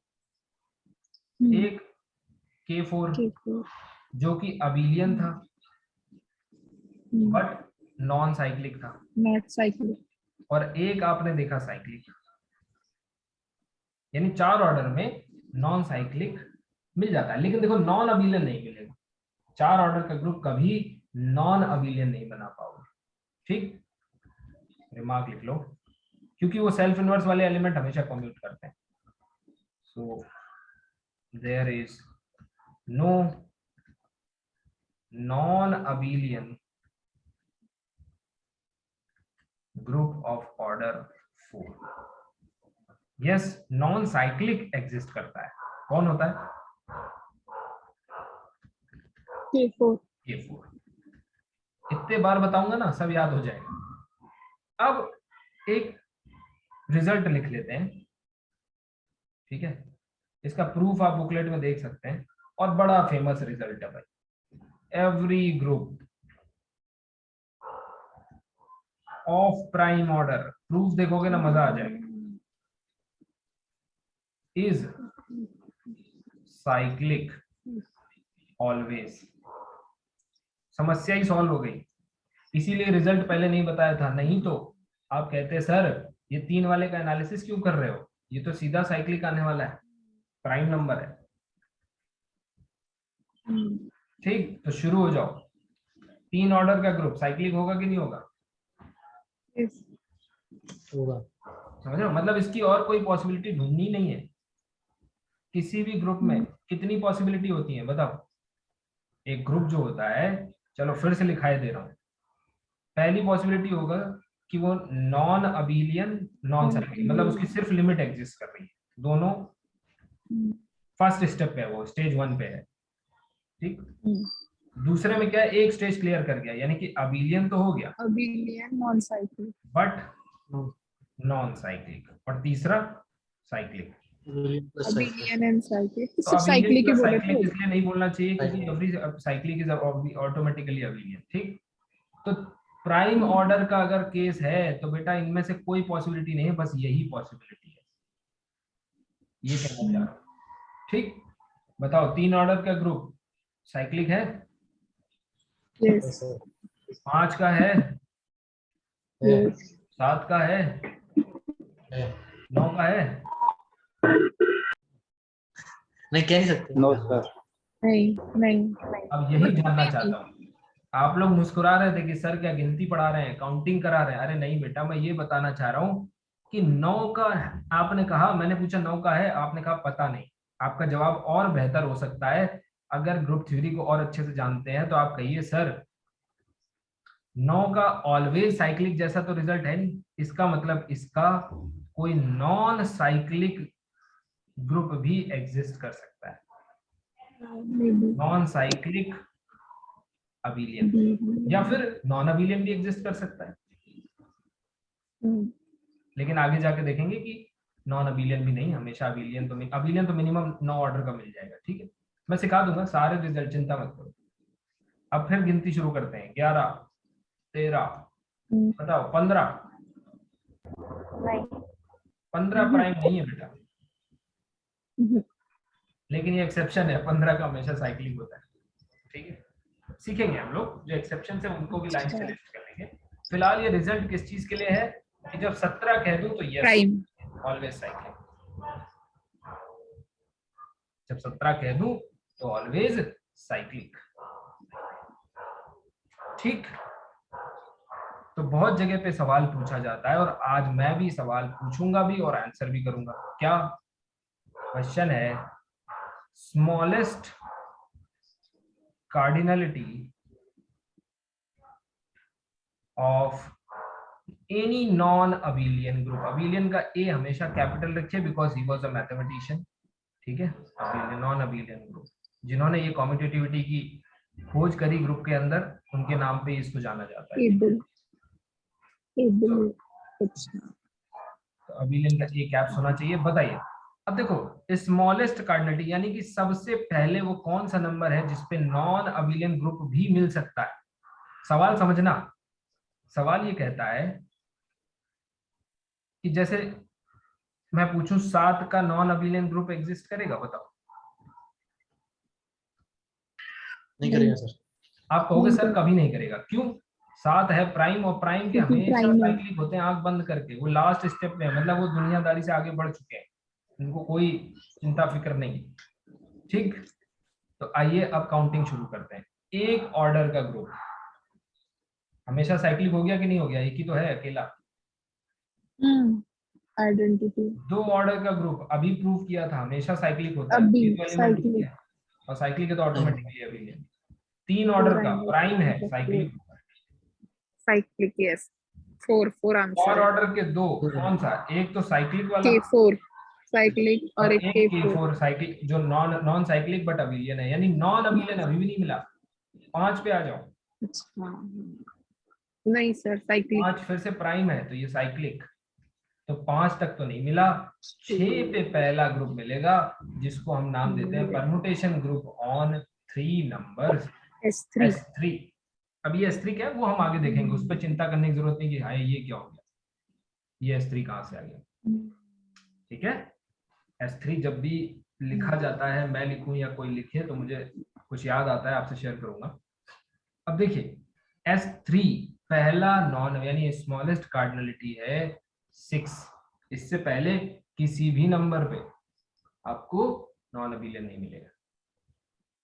एक K4 जो कि अबिलियन था बट नॉन साइक्लिक था, नॉट साइक्लिक। और एक आपने देखा साइक्लिक, यानी चार ऑर्डर में नॉन साइक्लिक मिल जाता है। लेकिन देखो नॉन अबिलियन नहीं मिलेगा, चार ऑर्डर का ग्रुप कभी नॉन अबिलियन नहीं बना पाओगे। ठीक, रिमार्क लिख लो, क्योंकि वो सेल्फ इनवर्स वाले एलिमेंट हमेशा कम्यूट करते हैं। So there is no non abelian group of order 4। Yes, non cyclic exist करता है। कौन होता है? K4। K4। इतने बार बताऊंगा ना सब याद हो जाएगा। अब एक रिजल्ट लिख लेते हैं, ठीक है? इसका प्रूफ आप बुकलेट में देख सकते हैं, और बड़ा फेमस रिजल्ट है भाई। Every group of prime order, proof देखोगे ना मजा आ जाएगा, इज साइक्लिक ऑलवेज। समस्या ही सॉल्व हो गई। इसीलिए रिजल्ट पहले नहीं बताया था, नहीं तो आप कहते सर ये तीन वाले का एनालिसिस क्यों कर रहे हो, ये तो सीधा साइक्लिक आने वाला है, प्राइम नंबर है। ठीक, तो शुरू हो जाओ। तीन ऑर्डर का ग्रुप साइक्लिक होगा कि नहीं होगा? यस होगा। समझ रहे हो, मतलब इसकी और कोई पॉसिबिलिटी ढूंढनी नहीं है। किसी भी ग्रुप में कितनी पॉसिबिलिटी होती है बताओ? एक ग्रुप जो होता है, चलो फिर से लिखाई दे रहा हूं, पहली पॉसिबिलिटी होगा कि वो नॉन अबिलियन नॉन साइक्लिक, मतलब उसकी सिर्फ लिमिट एग्जिस्ट कर रही है, दोनों फर्स्ट स्टेप पे है, वो स्टेज 1 पे है। ठीक, दूसरे में क्या है, एक स्टेज क्लियर कर गया, यानी कि अबिलियन तो हो गया abelian non cyclic but non cyclic, और तीसरा साइक्लिक। अबिलियन एंड साइक्लिक, तो सिर्फ अबिलियन साइक्लिक ही प्लस बोले साइक्लिक थे। इसलिए नहीं बोलना चाहिए क्योंकि every cyclic is automatically abelian. ठीक, तो प्राइम ऑर्डर का अगर केस है तो बेटा इनमें से कोई पॉसिबिलिटी नहीं है, बस यही पॉसिबिलिटी है, ये कहना चाह रहा हूं। ठीक, बताओ तीन ऑर्डर का ग्रुप साइक्लिक है? यस 5 का है, यस 7 का है, 9 का है? नहीं कह नहीं सकते। No sir. नहीं नहीं। अब यही जानना चाहता हूँ। आप लोग मुस्कुरा रहे थे कि सर क्या गिनती पढ़ा रहे हैं, काउंटिंग करा रहे हैं। अरे नहीं बेटा, मैं ये बताना चाह रहा हूँ कि 9 का आपने कहा, मैंने पूछा 9 का है, आपने कहा पता नहीं। आपका जवाब और बेहतर हो सकता है, अगर ग्रुप थ्योरी को और अच्छे से जानते हैं तो आप कहिए सर 9 का ऑलवेज साइक्लिक जैसा तो रिजल्ट है नहीं, इसका मतलब इसका कोई नॉन साइक्लिक ग्रुप भी एग्जिस्ट कर सकता है, नॉन साइक्लिक अबिलियन, या फिर नॉन अबिलियन भी एग्जिस्ट कर सकता है। लेकिन आगे जाके देखेंगे कि नॉन अबिलियन भी नहीं, हमेशा अबिलियन तो अबिलियन तो मिनिमम 9 ऑर्डर का मिल जाएगा। ठीक है, मैं सिखा दूंगा सारे रिजल्ट, चिंता मत करो। अब फिर गिनती शुरू करते हैं, 11 13 बताओ 15 नहीं 15 प्राइम नहीं है बेटा, लेकिन ये एक्सेप्शन है, 15 का हमेशा साइक्लिक होता है। ठीक है, सीखेंगे हम लोग जो एक्सेप्शन है उनको भी लाइन से लिस्ट कर लेंगे। फिलहाल ये रिजल्ट किस चीज के लिए है कि जब 17 कह दूं तो यस, प्राइम ऑलवेज साइक्लिक। जब 17 कह दूं तो ऑलवेज साइक्लिक। ठीक, तो बहुत जगह पे सवाल पूछा जाता है और आज मैं भी सवाल पूछूंगा भी और आंसर भी करूंगा। क्या क्वेश्चन है? Smallest cardinality of any non abelian group. Abelian का ए हमेशा कैपिटल रखिए because he was a mathematician. ठीक है, अबिलियन, नॉन अबिलियन ग्रुप, जिन्होंने ये कॉम्यूटेटिविटी की खोज करी ग्रुप के अंदर, उनके नाम पे इसको जाना जाता है। अच्छा, तो अबिलियन का ए कैप्स होना चाहिए। बताइए, अब देखो स्मॉलेस्ट कार्डिनलिटी यानी कि सबसे पहले वो कौन सा नंबर है जिसपे नॉन अबिलियन ग्रुप भी मिल सकता है। सवाल समझना, सवाल ये कहता है कि जैसे मैं पूछूं 7 का नॉन अबिलियन ग्रुप एग्जिस्ट करेगा, बताओ। नहीं करेगा सर। आप कहोगे सर कभी नहीं करेगा, क्यों? 7 है प्राइम और प्राइम के हमेशा साइक्लिक होते हैं आंख बंद करके, वो लास्ट स्टेप में, मतलब वो दुनियादारी से आगे बढ़ चुके हैं, उनको कोई चिंता फिक्र नहीं। ठीक, तो आइए अब काउंटिंग शुरू करते हैं। एक ऑर्डर का ग्रुप हमेशा साइक्लिक हो गया कि नहीं हो गया? एक ही तो है अकेला। आइडेंटिटी। 2 ऑर्डर का ग्रुप अभी प्रूव किया था हमेशा साइक्लिक होता है, अभी ये तो एलिमेंट ही cyclic। है और साइक्लिक है तो ऑटोमेटिकली अबिलियन। 3 ऑर्डर का प्राइम है, साइक्लिक। Cyclic, yes. 4 आंसर और है। ऑर्डर के 2, कौन सा? एक तो साइक्लिक वाला K4 साइक्लिक और और एक एक K4 K4 साइक्लिक, जो नॉन साइक्लिक बट अबिलियन है, यानी नॉन अबिलियन अभी भी नहीं मिला। 5 पे आ जाओ। अच्छा, नहीं सर, साइक्लिक। 5 फिर से प्राइम है तो ये साइक्लिक, तो 5 तक तो नहीं मिला। 6 पे पहला ग्रुप मिलेगा जिसको हम नाम देते हैं permutation group on 3 numbers, S3। S3। अब ये S3 क्या है वो हम आगे देखेंगे, उस पर चिंता करने की जरूरत नहीं कि हाँ ये क्या हो गया, ये S3 कहाँ से आ गया। ठीक है, S3 जब भी लिखा जाता है, मैं लिखूं या कोई लिखे, तो मुझे कुछ याद आता है, आपसे शेयर करूंगा। अब देखिए, S3 पहला नॉन यानी स्मॉलेस्ट कार्डिनलिटी है 6। इससे पहले किसी भी नंबर पे आपको नॉन अबिलियन नहीं मिलेगा,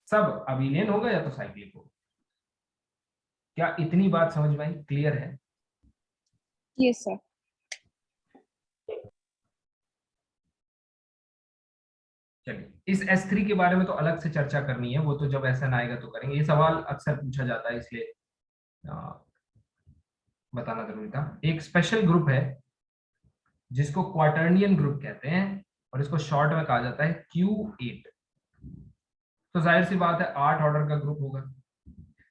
सब अबिलियन होगा या तो साइक्लिक होगा। क्या इतनी बात समझ में आई? क्लियर है? Yes sir. चलिए, इस S3 के बारे में तो अलग से चर्चा करनी है, वो तो जब SN आएगा तो करेंगे। ये सवाल अक्सर पूछा जाता है इसलिए बताना जरूरी था। एक स्पेशल ग्रुप है जिसको क्वार्टर्नियन ग्रुप कहते हैं और इसको शॉर्ट में कहा जाता है Q8। तो जाहिर सी बात है 8 ऑर्डर का ग्रुप होगा।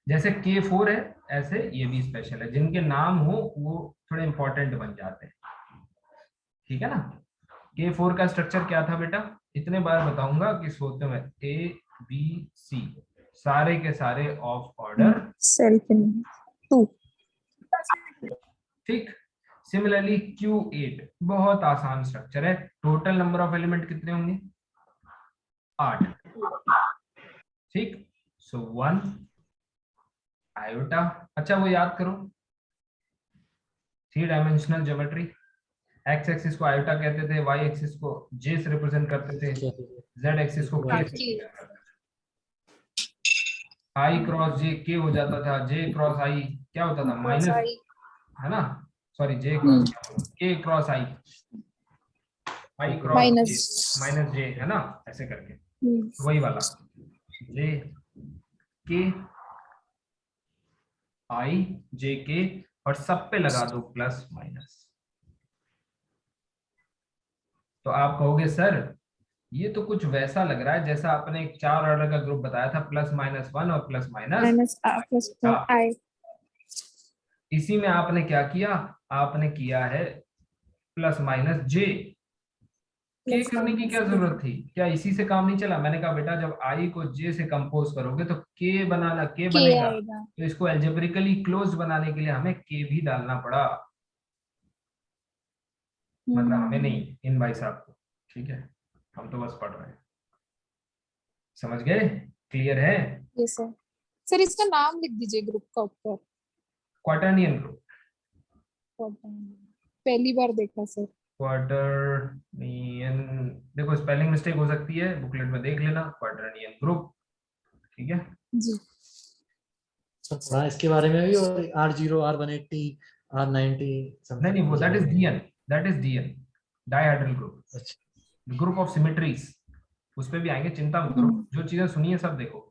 जैसे K4 है ऐसे ये भी स्पेशल है, जिनके नाम हो वो थोड़े इंपॉर्टेंट बन जाते हैं। ठीक है ना? K4 का स्ट्रक्चर क्या था बेटा? इतने बार बताऊंगा कि सोचते में ABC सारे के सारे ऑफ ऑर्डर सेल्फ इन 2। ठीक, सिमिलरली Q8 बहुत आसान स्ट्रक्चर है। टोटल नंबर ऑफ एलिमेंट कितने होंगे? 8। ठीक, सो 1 आयोटा। अच्छा वो याद करो, 3 डायमेंशनल ज्योमेट्री, एक्स एक्सिस को आयोटा कहते थे, वाई एक्सिस को जे से रिप्रेजेंट करते थे, जेड एक्सिस को के से रिप्रेजेंट करते थे। आई क्रॉस जे के हो जाता था, जे क्रॉस आई क्या होता था? माइनस, है ना? सॉरी, जे क्रॉस के क्रॉस आई, आई क्रॉस माइनस जे, है ना? ऐसे करके वही वाला जे के आई जे के और सब पे लगा दो प्लस माइनस। तो आप कहोगे सर ये तो कुछ वैसा लग रहा है जैसा आपने एक 4 ऑर्डर का ग्रुप बताया था, +-1 और +-i। इसी में आपने क्या किया? आपने किया है +-j। के करने की क्या जरूरत थी? क्या इसी से काम नहीं चला? मैंने कहा बेटा जब i को j से कंपोज करोगे तो k बनाना, k बनेगा, तो इसको एल्जेब्रिकली क्लोज बनाने के लिए हमें k भी डालना पड़ा। मतलब हमें नहीं, इन भाई साहब को, ठीक है, हम तो बस पढ़ रहे हैं। समझ गए? क्लियर है? Yes sir. सर इसका नाम लिख दीजिए ग्रुप का ऊपर। क्वाटर्नियन ग्रुप। पहली बार देखा सर। क्वाटर्नियन, देखो स्पेलिंग मिस्टेक हो सकती है, बुकलेट में देख लेना, क्वाटर्नियन ग्रुप, ठीक है। जी सर पढ़ा इसके बारे में भी, और R0 R180 R90 नहीं नहीं, वो that is DN, that is DN, dihedral group, अच्छा ग्रुप ऑफ सिमेट्रीज, उस पे भी आएंगे, चिंता मत करो, जो चीजें सुनी है सब देखो।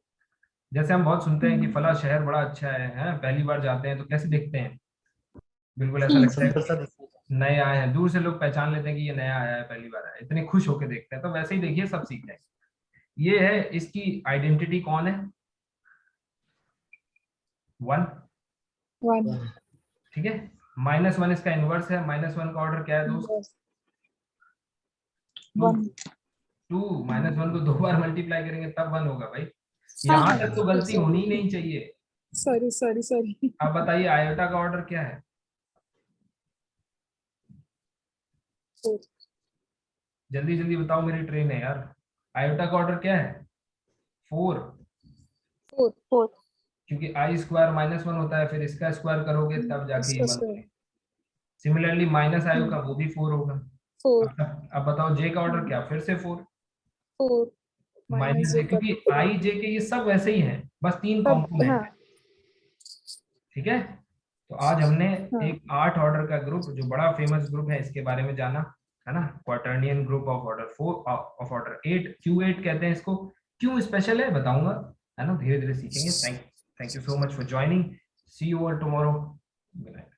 जैसे हम बहुत सुनते हैं कि फला शहर बड़ा अच्छा है, पहली बार जाते हैं तो कैसे देखते हैं, बिल्कुल ऐसा लगता है सिंपल सा कि नए आए हैं, दूर से लोग पहचान लेते हैं कि ये नया आया है, पहली बार आया है, इतने खुश होकर देखते हैं। तो वैसे ही देखिए सब सीख जाएंगे। ये है, इसकी आइडेंटिटी कौन है? 1, 1 ठीक है। -1 इसका इनवर्स है, -1 का ऑर्डर क्या है दोस्त? 2। -1 को 2 बार मल्टीप्लाई करेंगे तब 1 होगा भाई। यहाँ तक तो गलती होनी ही नहीं चाहिए। Sorry sorry sorry. अब बताइए आयोटा का ऑर्डर क्या है? जल्दी जल्दी बताओ, मेरी ट्रेन है यार। आयोटा का ऑर्डर क्या है? 4, 4 क्योंकि i स्क्वायर -1 होता है, फिर इसका स्क्वायर करोगे तब जाके ये 1 बनेगा। सिमिलरली माइनस आयु का वो भी 4 होगा। 4 अब बताओ जे का ऑर्डर क्या? फिर से 4 4 माइनस जे, क्योंकि आई जे के ये सब वैसे ही हैं, बस 3 कॉम्पोनेंट है, ठीक है। तो आज हमने एक 8 ऑर्डर का ग्रुप, जो बड़ा फेमस ग्रुप है, इसके बारे में जाना, है ना। Quaternion group of order 4 of order 8, Q8 कहते हैं इसको। क्यों स्पेशल है बताऊंगा, है ना, धीरे धीरे सीखेंगे। Thank you so much for joining, see you all tomorrow, good night.